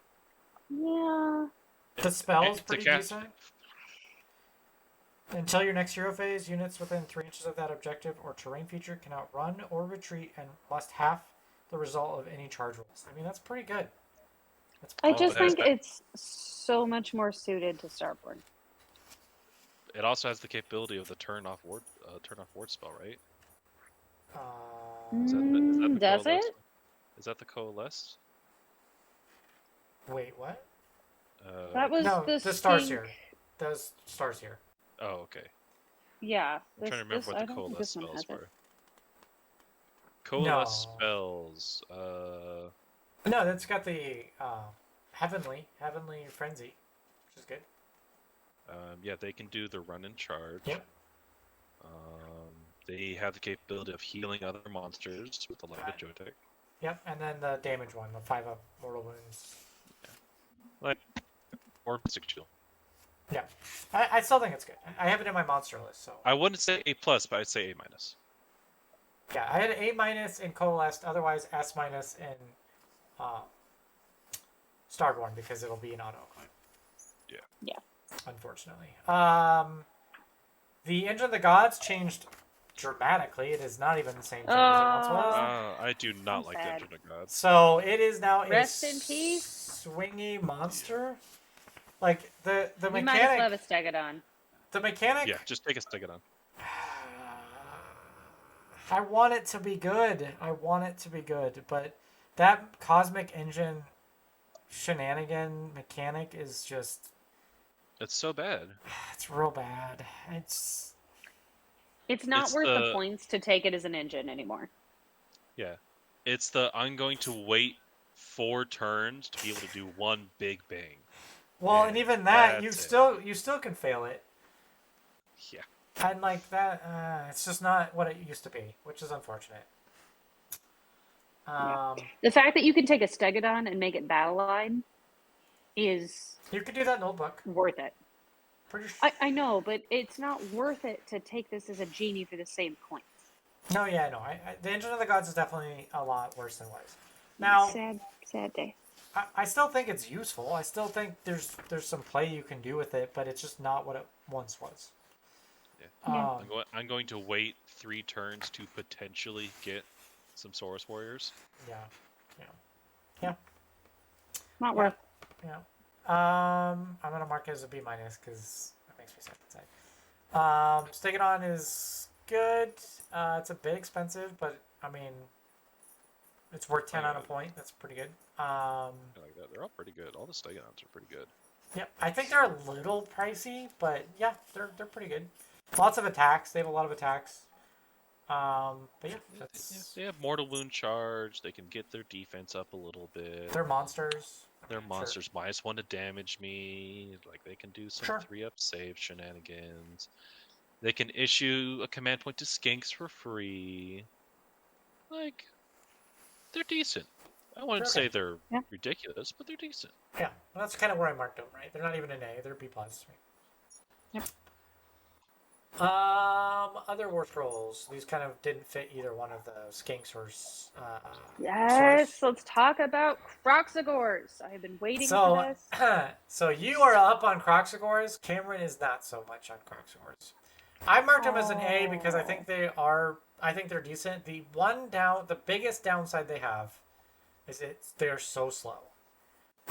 Yeah. The spell's It's a pretty cast- decent. Until your next hero phase, units within 3 inches of that objective or terrain feature cannot run or retreat and must half the result of any charge rolls. I mean, that's pretty good. I just it has think it's so much more suited to Starborne. It also has the capability of the turn off ward spell, right? Is that the Does Coalesced? it? Is that the Coalesced? Wait, what? That was No, the Stars Skink- here. Those Stars here. Oh, okay. Yeah. I'm trying to remember what I the don't think Coalesced this one spells has it. were. Coalesced No. spells. No, that's got the Heavenly Frenzy, which is good. Yeah, they can do the run and charge. Yep. They have the capability of healing other monsters with the Light of Jotek. Yep, and then the damage one, the 5-up mortal wounds. Like, or Mystic Shield. Yeah, I still think it's good. I have it in my monster list, so. I wouldn't say A+, but I'd say A-. Yeah, I had an A- in Coalesced, otherwise S- in Starborne because it'll be an auto. Yeah. Unfortunately. The Engine of the Gods changed dramatically. It is not even the same thing as it once was. I do not I'm like sad. the Engine of Gods. So it is now Rest a in peace. swingy monster. Like the You might as mechanic. well have a Stegodon. The mechanic. Yeah, just take a Stegodon. I want it to be good. But that Cosmic Engine shenanigan mechanic is just. It's so bad. It's real bad. It's Not It's worth the the- points to take it as an engine anymore. Yeah. It's I'm going to wait 4 turns to be able to do one big bang. well, Yeah, and even that you that's it. still can fail it. Yeah. And like that, it's just not what it used to be, which is unfortunate. The fact that you can take a Stegodon and make it battle line is You could do that in Notebook. worth it. Pretty sure. I know, but it's not worth it to take this as a genie for the same points. No, yeah, no. The Engine of the Gods is definitely a lot worse than was. Now, Sad day. I still think it's useful. I still think there's some play you can do with it, but it's just not what it once was. Yeah. I'm going to wait 3 turns to potentially get some Saurus Warriors. Yeah. Not worth. Yeah. I'm gonna mark it as a B- because that makes me sad inside. Stegodon is good. It's a bit expensive, but I mean, it's worth 10 on a point. That's pretty good. I like that. They're all pretty good. All the Stegonauts are pretty good. Yep, I think they're a little pricey, but yeah, they're pretty good. Lots of attacks. They have a lot of attacks. But yeah, that's... They have mortal wound charge. They can get their defense up a little bit. They're monsters. They're Sure. monsters -1 to damage me. Like they can do some Sure. 3-up save shenanigans. They can issue a command point to skinks for free. Like, they're decent. I wouldn't say they're ridiculous, but they're decent. Yeah, well, that's kind of where I marked them, right? They're not even an A, they're B+. Right? Yep. Other Warscrolls. These kind of didn't fit either one of the skinks or Yes, Source. let's talk about Croxagores. I have been waiting for this. So you are up on Croxagores. Camaron is not so much on Croxagores. I marked them as an A because I think they're decent. The biggest downside they have is they're so slow.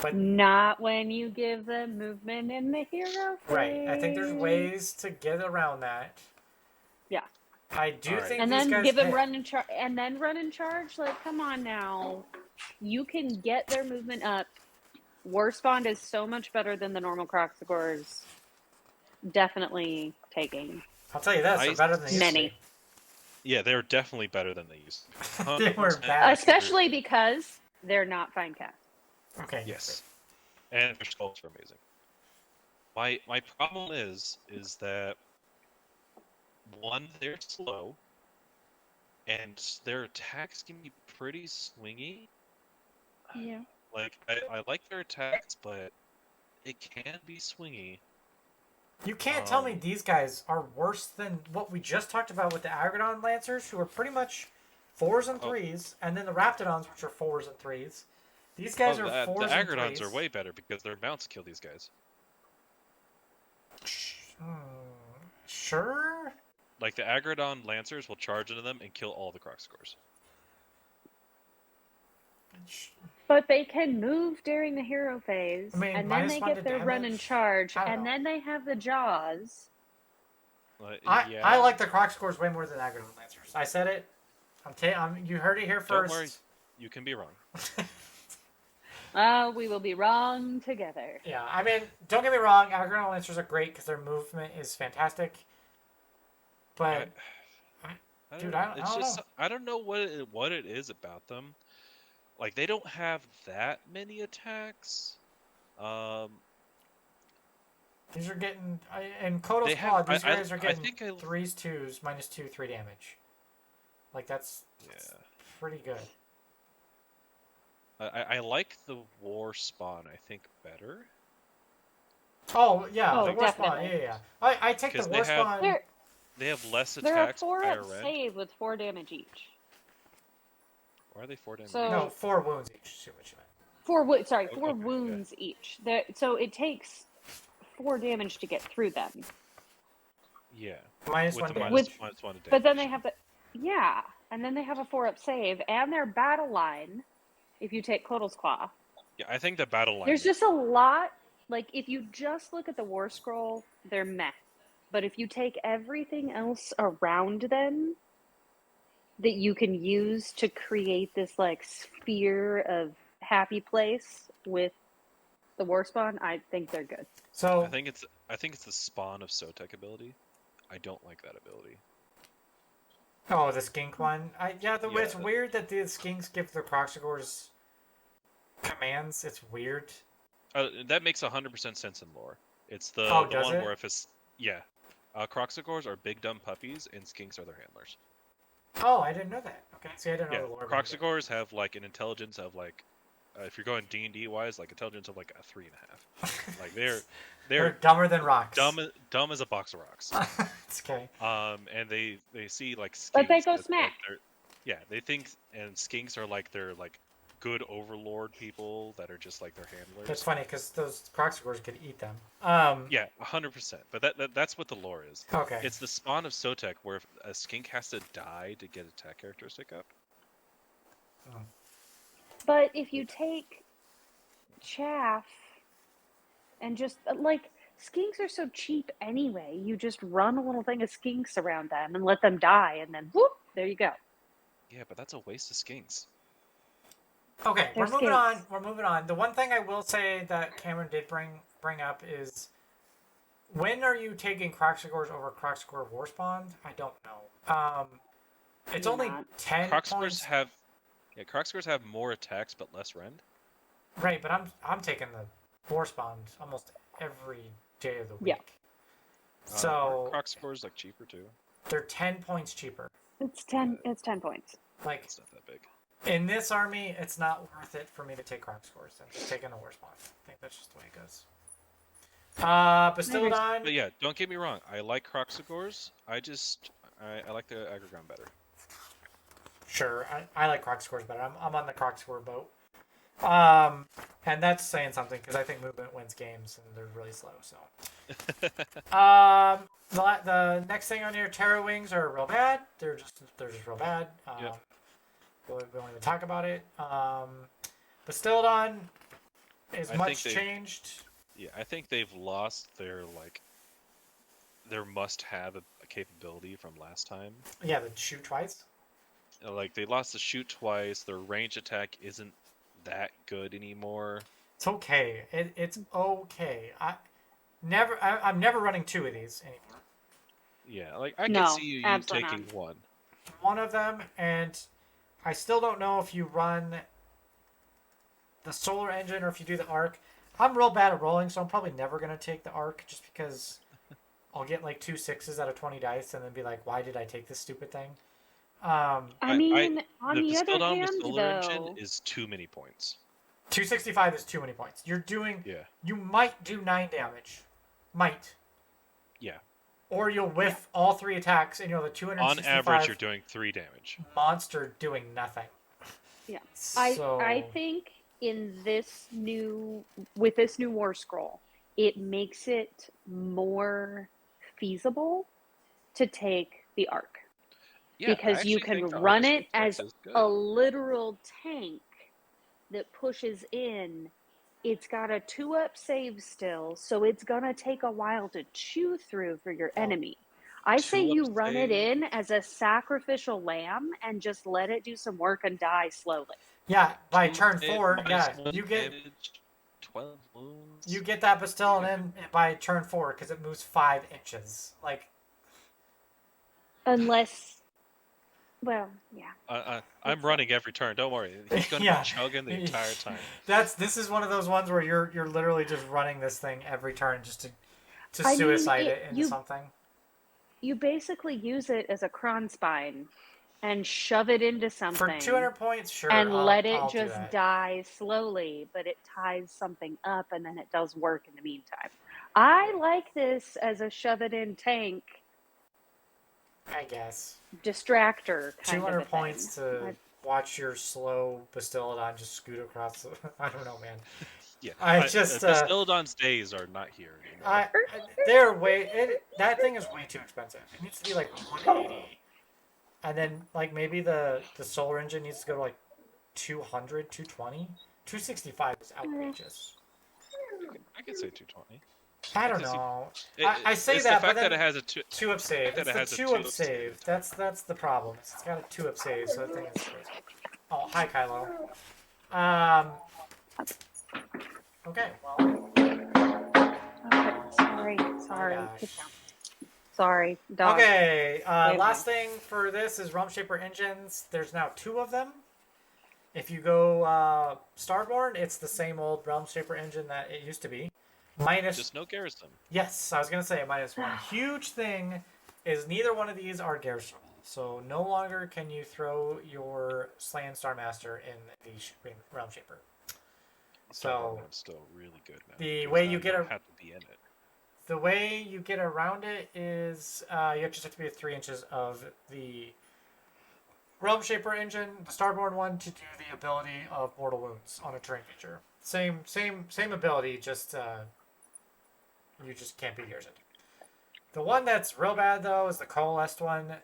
But Not when you give them movement in the hero phase. right, I think there's ways to get around that. Yeah. I do think And these then guys give them hit. run and charge, and then run and charge. Like, come on now, you can get their movement up. Warspawn is so much better than the normal Croxagores. Definitely taking. I'll tell you this, they're better than they used to Many. be. Yeah, they're definitely better than they used to be. They were 100%. bad. Especially because they're not fine cast. Okay. Yes. And their sculpts are amazing. My problem is that one, they're slow, and their attacks can be pretty swingy. Yeah. Like I like their attacks, but it can be swingy. You can't tell me these guys are worse than what we just talked about with the Agrodon Lancers, who are pretty much 4s and 3s, and then the Raptidons, which are 4s and 3s. These guys are 4s the and Agrodons 3s. are way better because their mounts kill these guys. Sure? Like the Agrodon Lancers will charge into them and kill all the Croxagores. But they can move during the hero phase, I mean, and then they -1 to get their run and damage? charge, I don't and know. then they have the jaws. Yeah. I like the Croxagores way more than Agrodon Lancers. I said it. You heard it here Don't first. worry, you can be wrong. We will be wrong together. Yeah, I mean, don't get me wrong, Agrodon Lancers are great because their movement is fantastic. But, dude, I don't know. I don't know what it is about them. Like they don't have that many attacks. These are getting in Kodo's Claw. These guys are getting 3s, 2s, -2, 3 damage. Like that's pretty good. I like the War Spawn. I think better. Oh yeah, Oh, the War Spawn. definitely. Yeah. I take the War Spawn. They have less They're a attacks. 4-up higher save with 4 damage each. Why are they 4 damage? So- No, 4 wounds each. See what you meant. 4 wounds each. So it takes 4 damage to get through them. Yeah. -1 With the damage. -1 damage. But then they have and then they have a 4-up save, and their battle line. If you take Kotal's Claw, Yeah, I think the battle line. there's just a lot. Like if you just look at the War Scroll, they're meh. But if you take everything else around them that you can use to create this like sphere of happy place with the War Spawn, I think they're good. So I think it's the Spawn of Sotek ability. I don't like that ability. oh, the Skink one. It's weird that the Skinks give the Croxagores commands. It's weird. That makes 100% sense in lore. It's the Oh, the does one it? where if it's Croxagores are big dumb puppies and Skinks are their handlers. Oh, I didn't know that. Okay, see, I didn't know Yeah, the lore. behind it. Croxagores have like an intelligence of like, if you're going D&D wise, like intelligence of like a 3.5. Like They're they're dumber than rocks. dumb as a box of rocks. It's okay. And they see like skinks. But they go as, like, smack. they think and skinks are like their like good overlord people that are just like their handlers. It's funny because those Croxagores could eat them. Yeah, 100%. But that's what the lore is. Okay. It's the spawn of Sotek where if a skink has to die to get attack characteristic up. But if you take chaff and just like Skinks are so cheap anyway. You just run a little thing of skinks around them and let them die, and then whoop, there you go. Yeah, but that's a waste of skinks. Okay, They're we're moving on. skinks. We're moving on. The one thing I will say that Cameron did bring up is, when are you taking Croxagores over Croxagore Warspawn? I don't know. It's You're only not. 10 Crocscores points. have Crocscores have more attacks but less rend. Right, but I'm taking the Warspawn almost every day of the week. Yeah. So Crocscores like cheaper too. they're 10 points cheaper. It's 10. It's 10 points. Like, It's not that big. in this army, it's not worth it for me to take Croxagores. I'm just taking a Warspawn. I think that's just the way it goes. Bastildon. But yeah, don't get me wrong. I like Crocsagores. I like the Aggregon better. Sure, I like Croxagores better. I'm on the Croxagore boat. And that's saying something because I think movement wins games and they're really slow. So, the next thing on here, Terror Wings are real bad. They're just real bad. Yep. We won't even talk about it. Bastildon is I much think they- changed. Yeah, I think they've lost their must-have a capability from last time. Yeah, the shoot twice. Like they lost the shoot twice. Their range attack isn't that good anymore. It's okay. It's okay. I'm never running 2 of these anymore. Yeah, like I No, can see you absolutely taking not. one. One of them, and I still don't know if you run the solar engine or if you do the arc. I'm real bad at rolling, so I'm probably never gonna take the arc just because I'll get like 2 6s out of 20 dice and then be like, why did I take this stupid thing? I mean, on the other Bastildon hand, with Solar Engine though, is too many points. 265 is too many points. Yeah. You might do 9 damage, might, Yeah. or you'll whiff all 3 attacks and you'll have a On 265 average, you're doing 3 damage. monster doing nothing. Yeah. So, I think with this new War Scroll, it makes it more feasible to take the arc. Yeah, I Because you actually can think the run Arc it as is good. a literal tank that pushes in. It's got a 2-up save still, so it's gonna take a while to chew through for your enemy. I say 2-up you run it save. in as a sacrificial lamb and just let it do some work and die slowly. yeah, by 2 turn hit, 4, yeah, -1 you get damage, 12 wounds. you get that Bastillon in by turn 4 because it moves 5 inches. Like, Unless, well, yeah. I'm running every turn. Don't worry. He's gonna Yeah. be chugging the entire time. this is one of those ones where you're literally just running this thing every turn just to I mean, suicide it into you something. you basically use it as a cron spine and shove it into For something 200 points, sure. and let it I'll do just that. die slowly, but it ties something up and then it does work in the meantime. I like this as a shove it in tank I guess. distractor kind 200 of a points thing. to watch your slow Bastillodon just scoot across the... I don't know, man. Yeah. I just, Bastildon's days are not here anymore. they're that thing is way too expensive. It needs to be like 180. And then, like, maybe the solar engine needs to go to like 200, 220. 265 is outrageous. I could say 220. I don't Because you- know. It- I say it's that, the fact but then that it has a 2-up save. that It's it has the a 2-up 2-up save. save. That's the problem. It's got a 2-up save, so the thing is crazy. Oh, hi, Kylo. Okay, well, Okay, sorry. gosh. Get down. Sorry, dog. okay. Wait a Last thing for this is Realm Shaper engines. There's now 2 of them. If you go Starborne, it's the same old Realm Shaper engine that it used to be. Minus, just no garrison. yes, I was gonna say minus 1. Huge thing is neither one of these are garrisonable. So no longer can you throw your Slann Starmaster in the Realm Shaper. So It's still really good now. the because way now you get don't a- have to be in it. the way you get around it is you just have to be at 3 inches of the Realm Shaper engine, the Starborne one, to do the ability of Mortal Wounds on a terrain feature. Same ability, just you just can't be garrisoned. The one that's real bad though is the Coalesced one.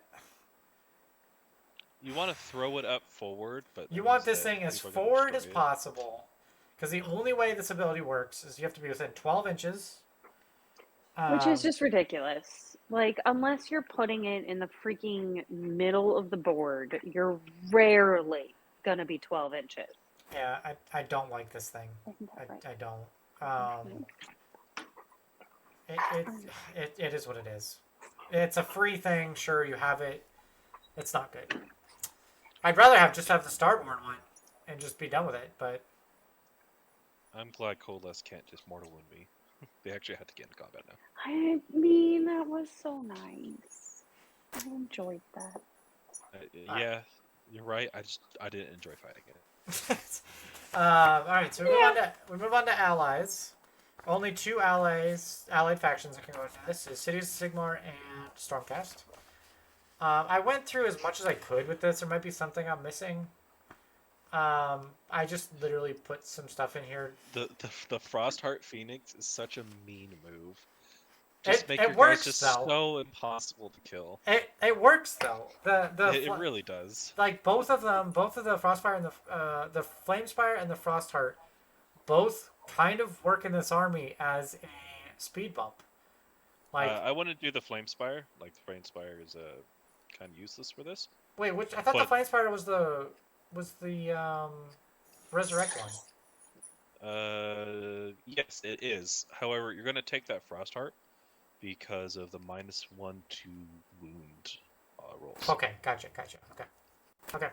You want to throw it up forward, but You that want means this that thing as people are gonna forward as destroy it. possible, because the only way this ability works is you have to be within 12 inches, Which is Um, just ridiculous. Like, unless you're putting it in the freaking middle of the board, you're rarely gonna be 12 inches. yeah, I don't like this thing. Isn't that right? I don't. It, it, it is what it is. It's a free thing. Sure, you have it. It's not good. I'd rather just have the Starborne one and just be done with it. But I'm glad Coalesced can't just mortal wound me. They actually had to get in combat now. I mean, that was so nice. I enjoyed that. Yeah, you're right. I didn't enjoy fighting it. all right, so we move on to allies. Only two allied factions that can go into this is Cities of Sigmar and Stormcast. I went through as much as I could with this. There might be something I'm missing. I just literally put some stuff in here. The Frostheart Phoenix is such a mean move. Just make your works, guys just though. so impossible to kill. It works though. It really does. Like both of them, both of the Frostfire and the Flamespire and the Frostheart, both kind of work in this army as a speed bump. Like I want to do the Flamespire. Like the Flamespire is kind of useless for this. wait, which I thought the Flamespire was the Resurrect one. Yes, it is. However, you're going to take that Frostheart because of the -1 to wound rolls. Okay, gotcha. Okay.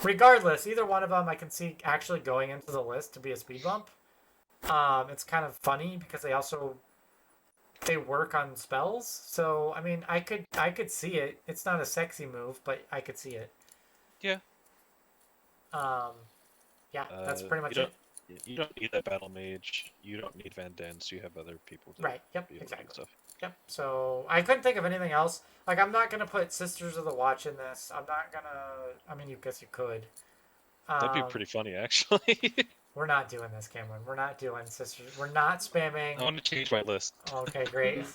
Regardless, either one of them I can see actually going into the list to be a speed bump. It's kind of funny because they work on spells. So I mean, I could see it. It's not a sexy move, but I could see it. Yeah. Yeah, that's pretty much it. You don't need that battle mage. You don't need Van Dens. You have other people. Right. Yep. Be able to do Exactly. stuff. Yep. So I couldn't think of anything else. Like I'm not gonna put Sisters of the Watch in this. I'm not gonna. I mean, you guess you could. That'd be pretty funny, actually. We're not doing this, Cameron. We're not doing Sisters. We're not spamming. I want to change my list. Okay, great.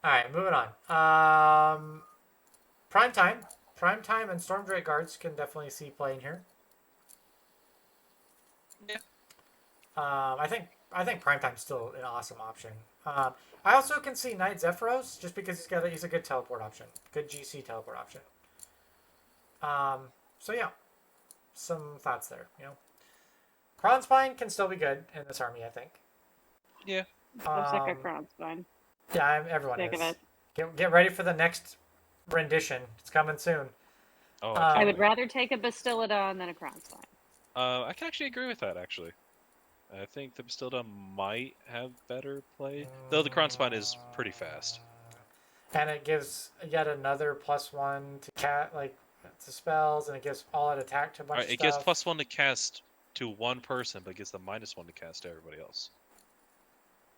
All right, moving on. Primetime and Stormdrake Guards can definitely see play in here. Yeah. I think Primetime's still an awesome option. I also can see Knight Zephyros just because he's a good teleport option, good GC teleport option. So yeah, some thoughts there. Kronspine can still be good in this army, I think. Yeah. I'm sick of Kronspine. Yeah, everyone Sick is. of it. Get ready for the next rendition. It's coming soon. Oh, I would rather take a Bastiladon than a Kronspine. I can actually agree with that, actually. I think the Bastilla might have better play, though the Kronspine is pretty fast. And it gives yet another +1 to spells, and it gives all-out attack to a bunch of stuff. It gives +1 to cast to one person, but it gives the -1 to cast to everybody else.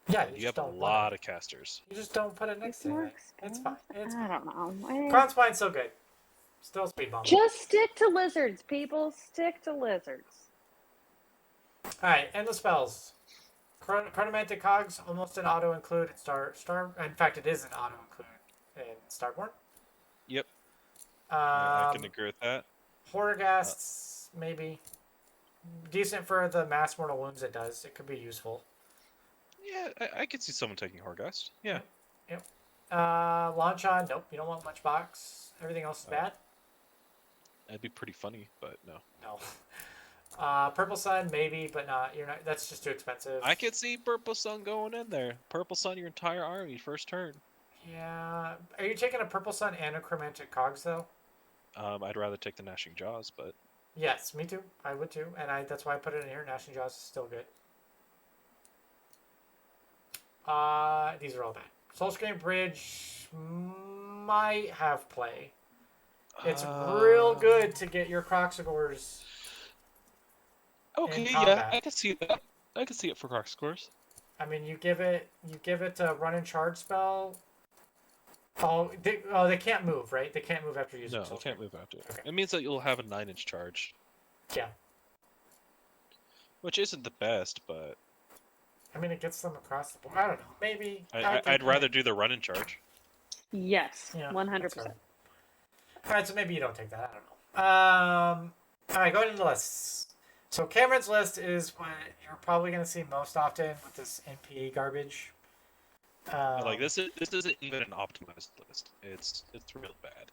Yeah, you have a lot of casters. You just don't put it next to it. It's fine. I don't know. Kronspine's still good. Still speed bump. Just stick to lizards, people. Stick to lizards. Alright, and the spells. Chronomantic Cogs, almost an auto-include in Star. In fact, it is an auto-include in Starborne. Yep. I can agree with that. Horrorghasts, maybe. Decent for the mass mortal wounds it does. It could be useful. Yeah, I could see someone taking Horrorghast. Yeah. Yep. Launchon, nope. You don't want much box. Everything else is bad. That'd be pretty funny, but no. No. Purple Sun, maybe, but not. You're not. That's just too expensive. I could see Purple Sun going in there. Purple Sun, your entire army, first turn. Yeah. Are you taking a Purple Sun and a Chromantic Cogs though? I'd rather take the Gnashing Jaws, but. Yes, me too. I would too, and that's why I put it in here. Gnashing Jaws is still good. These are all bad. Soulscream Bridge might have play. It's real good to get your Croxagores. Okay, yeah, I can see that. I can see it for Croxagores. I mean, you give it a run and charge spell. Oh, they can't move, right? They can't move after using. No, they can't move after. Okay. It means that you'll have a 9-inch charge. Yeah. Which isn't the best, but. I mean, it gets them across the board. I don't know. Maybe. I'd rather do the run and charge. Yes, Yeah, 100%. All right, so maybe you don't take that. I don't know. All right, going into the lists. So Cameron's list is what you're probably going to see most often with this NPA garbage. Like this isn't even an optimized list. It's real bad.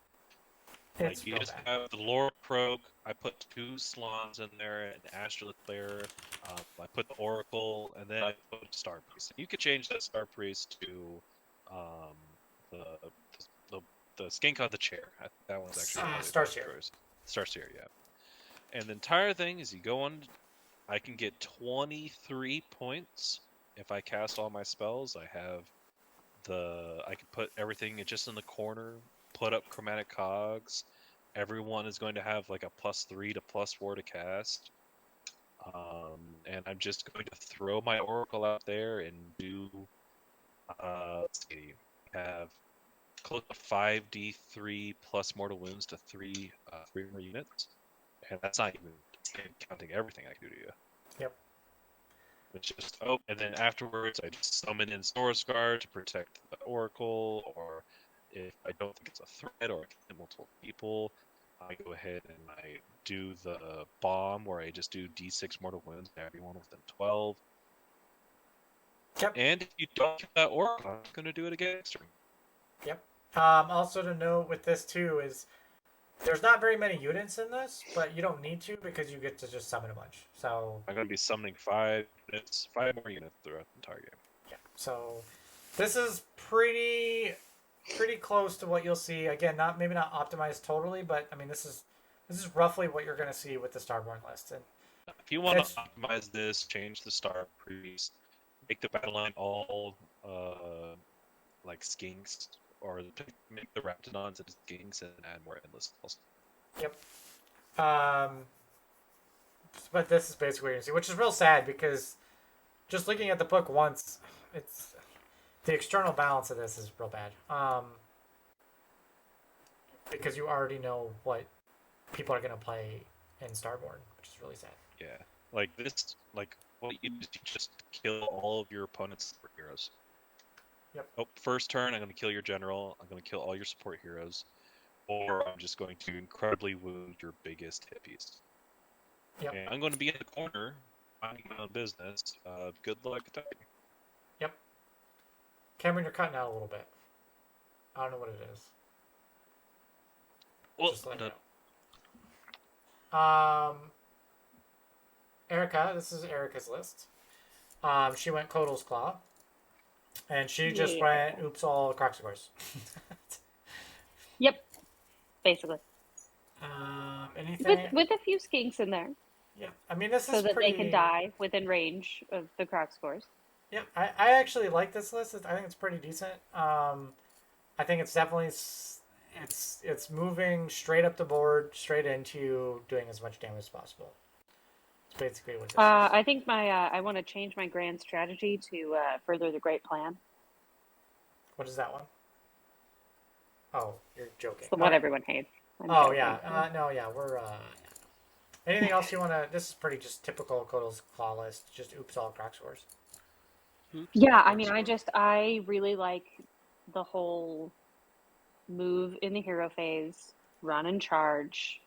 It's Like you real just bad. have the Lord Croak. I put 2 Slans in there, an Astrolith Player. I put the Oracle, and then I put a Star Priest. You could change that Star Priest to um, the, the the Skink on the Chair. That one's actually probably a better Starseer. choice. Starseer, yeah. And the entire thing is you go on. I can get 23 points if I cast all my spells. I can put everything just in the corner, put up chromatic cogs. Everyone is going to have like a +3 to +4 to cast. And I'm just going to throw my Oracle out there and do, let's see, have close to 5d3 plus mortal wounds to 3 more units. And that's not even counting everything I can do to you. Yep. It's just, oh, and then afterwards I just summon in Saurus Guard to protect the Oracle, or if I don't think it's a threat or I can hit multiple people, I go ahead and I do the bomb where I just do d6 mortal wounds to everyone within 12. Yep. And if you don't kill that Oracle, I'm going to do it again next turn. Yep. Also to note with this too is there's not very many units in this, but you don't need to because you get to just summon a bunch. So I'm going to be summoning 5 more units throughout the entire game. yeah. So this is pretty close to what you'll see. Again, maybe not optimized totally, but I mean this is roughly what you're going to see with the Starborne list. And if you want to optimize this, change the Star Priest, make the battle line all like skinks, or make the Raptidons into skinks and add more endless spells. Yep. But this is basically what you see, which is real sad because just looking at the book once, it's the external balance of this is real bad. Because you already know what people are going to play in Starborne, which is really sad. Yeah, like this, like what you just kill all of your opponent's support heroes. Yep. Oh, first turn, I'm going to kill your general. I'm going to kill all your support heroes, or I'm just going to incredibly wound your biggest hit piece. Yep. And I'm going to be in the corner, minding my own business. Good luck attacking. Yep. Camaron, you're cutting out a little bit. I don't know what it is. Well, Just let me know. Erica, this is Erica's list. She went Kotal's Claw. And she just went oops all Croxagors. Yep, basically. Anything? With a few skinks in there. Yeah, I mean this so is that pretty... they can die within range of the Croxagors. Yeah, I actually like this list. I think it's pretty decent. I think it's definitely it's moving straight up the board, straight into doing as much damage as possible. It's basically what this is. I think I want to change my grand strategy to further the great plan. What is that one? Oh, you're joking. It's the one everyone hates. Oh yeah, no, yeah, we're. Anything else you want to? This is pretty just typical Kotal's Claw list. Just oops all Croxagors. Yeah, I mean, I really like the whole move in the hero phase, run and charge,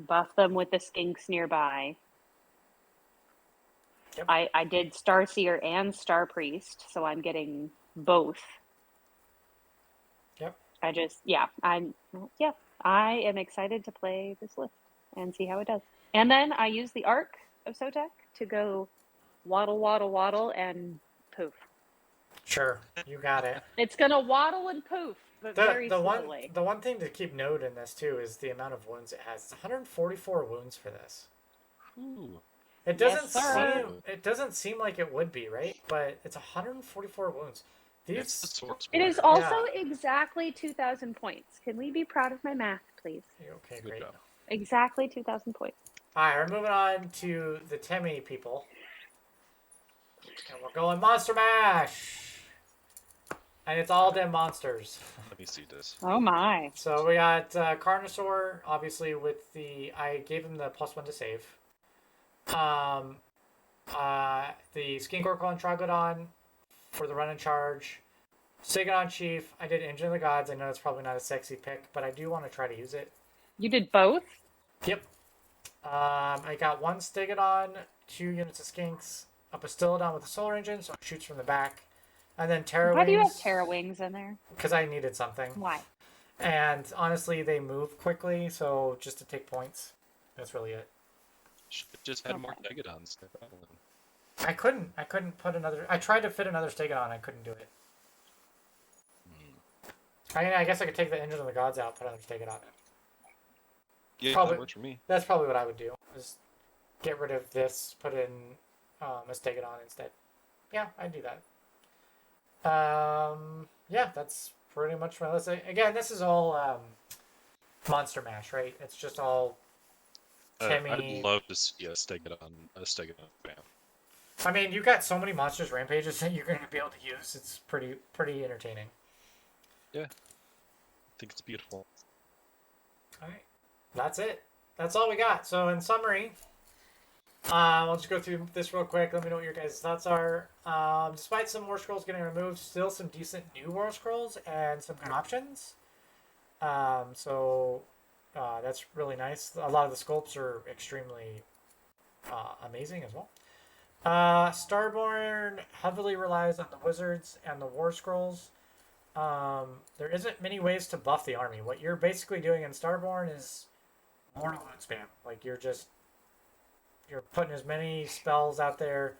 buff them with the skinks nearby. Yep. I did Starseer and Star Priest, so I'm getting both. Yep. I am excited to play this list and see how it does. And then I use the Arc of Sotek to go waddle, waddle, waddle, and poof. Sure, you got it. It's gonna waddle and poof, but very slowly. The one thing to keep note in this too is the amount of wounds it has. It's 144 wounds for this. Ooh. It doesn't seem like it would be, right? But it's 144 wounds. It is also exactly 2,000 points. Can we be proud of my math, please? Okay, great. Exactly 2,000 points. All right, we're moving on to the Temi people. And we're going Monster Mash! And it's all them monsters. Let me see this. Oh my. So we got Carnosaur, obviously with I gave him the +1 to save. The Skink Oracle and Troglodon for the run and charge. Sigadon Chief, I did Engine of the Gods. I know it's probably not a sexy pick, but I do want to try to use it. You did both? Yep. I got 1 Stegodon, 2 units of Skinks, a Bastillodon with a Solar Engine, so it shoots from the back, And then Terra Why do you have Wings, Terra Wings in there? because I needed something. Why? And honestly, they move quickly, so just to take points. That's really it. Should've just had more Okay. Stegodons. I couldn't put another. I tried to fit another Stegodon. I couldn't do it. I guess I could take the Engine of the Gods out, put another Stegodon in. Yeah, Probably- that works for me. That's probably what I would do. Is get rid of this, put in a Stegodon instead. Yeah, I'd do that. Yeah, that's pretty much my list. Again, this is all Monster Mash, right? It's just all Timmy. I'd love to see a Stegodon spam. I mean, you've got so many monsters rampages that you're going to be able to use. It's pretty entertaining. Yeah, I think it's beautiful. All right, that's it. That's all we got. So in summary, I'll just go through this real quick. Let me know what your guys' thoughts are. Despite some Warscrolls getting removed, still some decent new Warscrolls and some good options. So that's really nice. A lot of the sculpts are extremely amazing as well. Starborne heavily relies on the wizards and the Warscrolls. There isn't many ways to buff the army. What you're basically doing in Starborne is mortal wound spam. Like you're putting as many spells out there.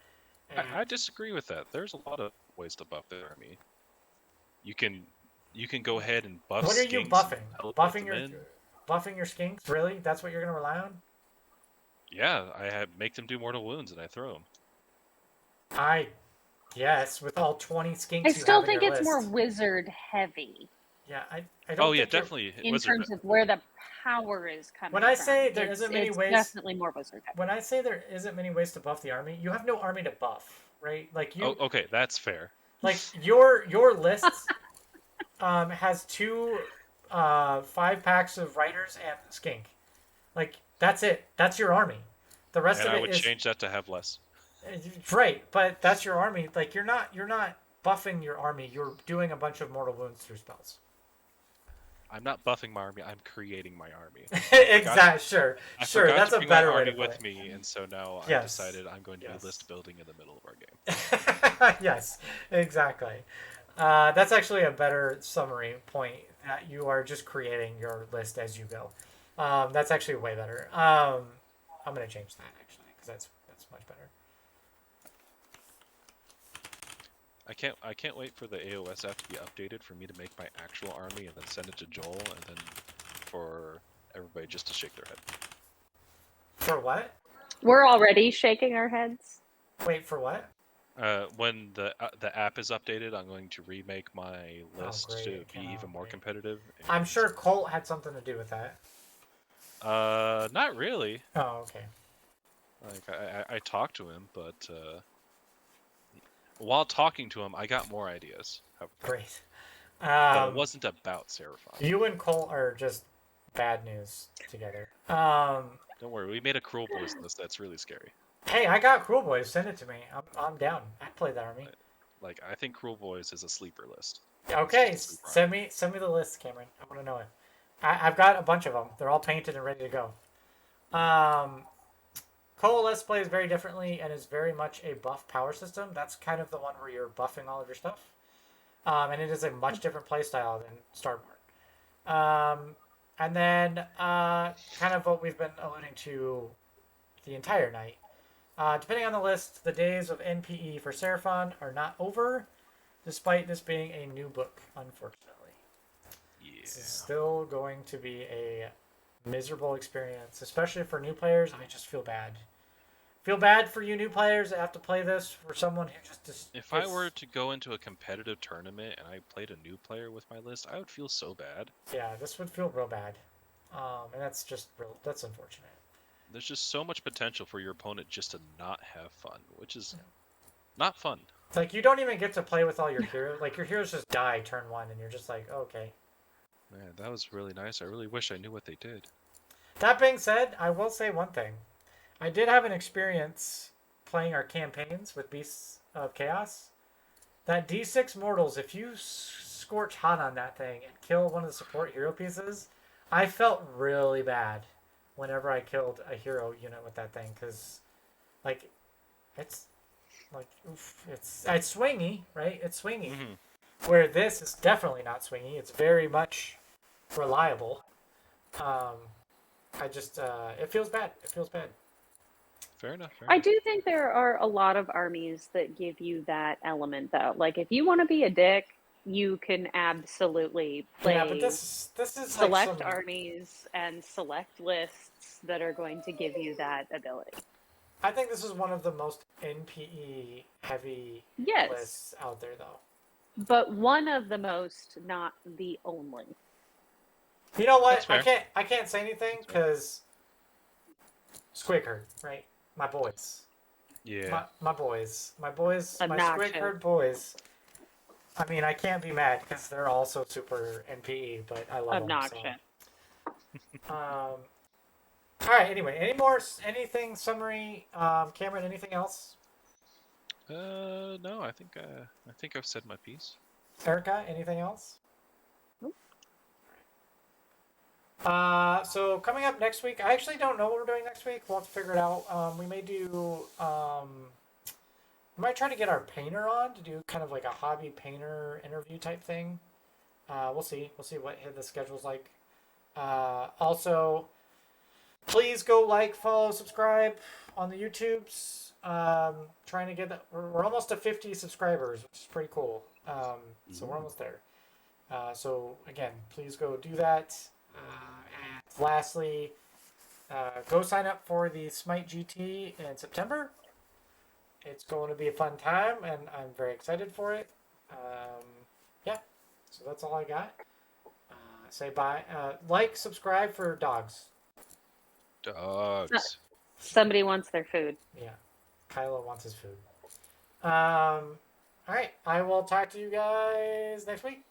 And I disagree with that. There's a lot of ways to buff the army. You can go ahead and buff. what are you skinks buffing? and teleport Buffing them your in. buffing your skinks? Really? That's what you're gonna rely on? Yeah, make them do mortal wounds and I throw them. Yes, with all 20 skinks I you still have in think your it's list. more wizard heavy Yeah, I don't. Oh yeah, think you're- definitely. in Wizard terms of where the power is coming When I from. say there isn't many it's ways- definitely more wizard heavy. When I say there isn't many ways to buff the army, you have no army to buff, right? Like you, Oh, okay, that's fair. like your list has 5 packs of riders and skink. Like that's it. That's your army. The rest And of I it would is change that to have less. right, but that's your army. Like you're not buffing your army. You're doing a bunch of mortal wounds through spells. I'm not buffing my army. I'm creating my army. Exactly. Sure. I Sure. forgot That's to a bring better my way army to put with it. me, and so now I've Yes. decided I'm going to Yes. be list building in the middle of our game. Yes. Exactly. That's actually a better summary point. That you are just creating your list as you go. That's actually way better. I'm gonna change that actually because that's much better. I can't wait for the AOS app to be updated for me to make my actual army and then send it to Joel, and then for everybody just to shake their head. For what? We're already shaking our heads. Wait, for what? When the app is updated, I'm going to remake my list great. to It be came out even more great. competitive. I'm and- sure Colt had something to do with that. Not really. Oh, okay. Like I talked to him, but while talking to him, I got more ideas. Great. But it wasn't about Seraphon. You and Colt are just bad news together. Don't worry, we made a Cruel Boys list that's really scary. Hey, I got Cruel Boys. Send it to me. I'm down. I'd play that army. Like I think Cruel Boys is a sleeper list. Okay, It's just a send me the list, Cameron. I want to know it. I've got a bunch of them. They're all painted and ready to go. Coalesced plays very differently and is very much a buff power system. That's kind of the one where you're buffing all of your stuff. And it is a much different play style than Starborne. And then kind of what we've been alluding to the entire night. Depending on the list, the days of NPE for Seraphon are not over, despite this being a new book, unfortunately. Yeah. This is still going to be a miserable experience, especially for new players. I just feel bad. Feel bad for you new players that have to play this for someone who just If I were to go into a competitive tournament and I played a new player with my list, I would feel so bad. yeah, this would feel real bad. And that's just that's unfortunate. There's just so much potential for your opponent just to not have fun, which is not fun. It's like you don't even get to play with all your heroes. Like your heroes just die turn 1 and you're just like, oh, okay. Man, that was really nice. I really wish I knew what they did. That being said, I will say one thing. I did have an experience playing our campaigns with Beasts of Chaos. That D6 Mortals, if you scorch hot on that thing and kill one of the support hero pieces, I felt really bad whenever I killed a hero unit with that thing. Because, like, it's Like, oof, it's swingy, right? It's swingy. Mm-hmm. Where this is definitely not swingy. It's very much reliable. I just it feels bad. It feels bad. Fair enough. Fair I enough. do think there are a lot of armies that give you that element, though. Like, if you want to be a dick, you can absolutely Yeah, but play this is like select some. armies and select lists that are going to give you that ability. I think this is one of the most NPE heavy Yes, lists out there, though. but one of the most, not the only. You know That's what? fair. I can't say anything That's fair. because Squig right? My boys. Yeah. My boys. My boys. My Obnoxious. Squig boys. I mean, I can't be mad because they're also super NPE, but I love Obnoxious. them. So. All right. Anyway, anything summary? Cameron, anything else? No, I think I've said my piece. Erica, anything else? Nope. So coming up next week, I actually don't know what we're doing next week. We'll have to figure it out. We may do. We might try to get our painter on to do kind of like a hobby painter interview type thing. We'll see. We'll see what the schedule's like. Also, please go like, follow, subscribe on the YouTubes. Trying to get that. We're almost to 50 subscribers, which is pretty cool. So we're almost there. So again, please go do that. And lastly, go sign up for the Smite GT in September. It's going to be a fun time, and I'm very excited for it. Yeah, so that's all I got. Say bye. Like, subscribe for dogs. Dogs. Somebody wants their food. Yeah, Kylo wants his food. All right, I will talk to you guys next week.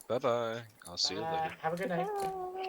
Bye bye. I'll see you Bye. later. Have a good night. Bye.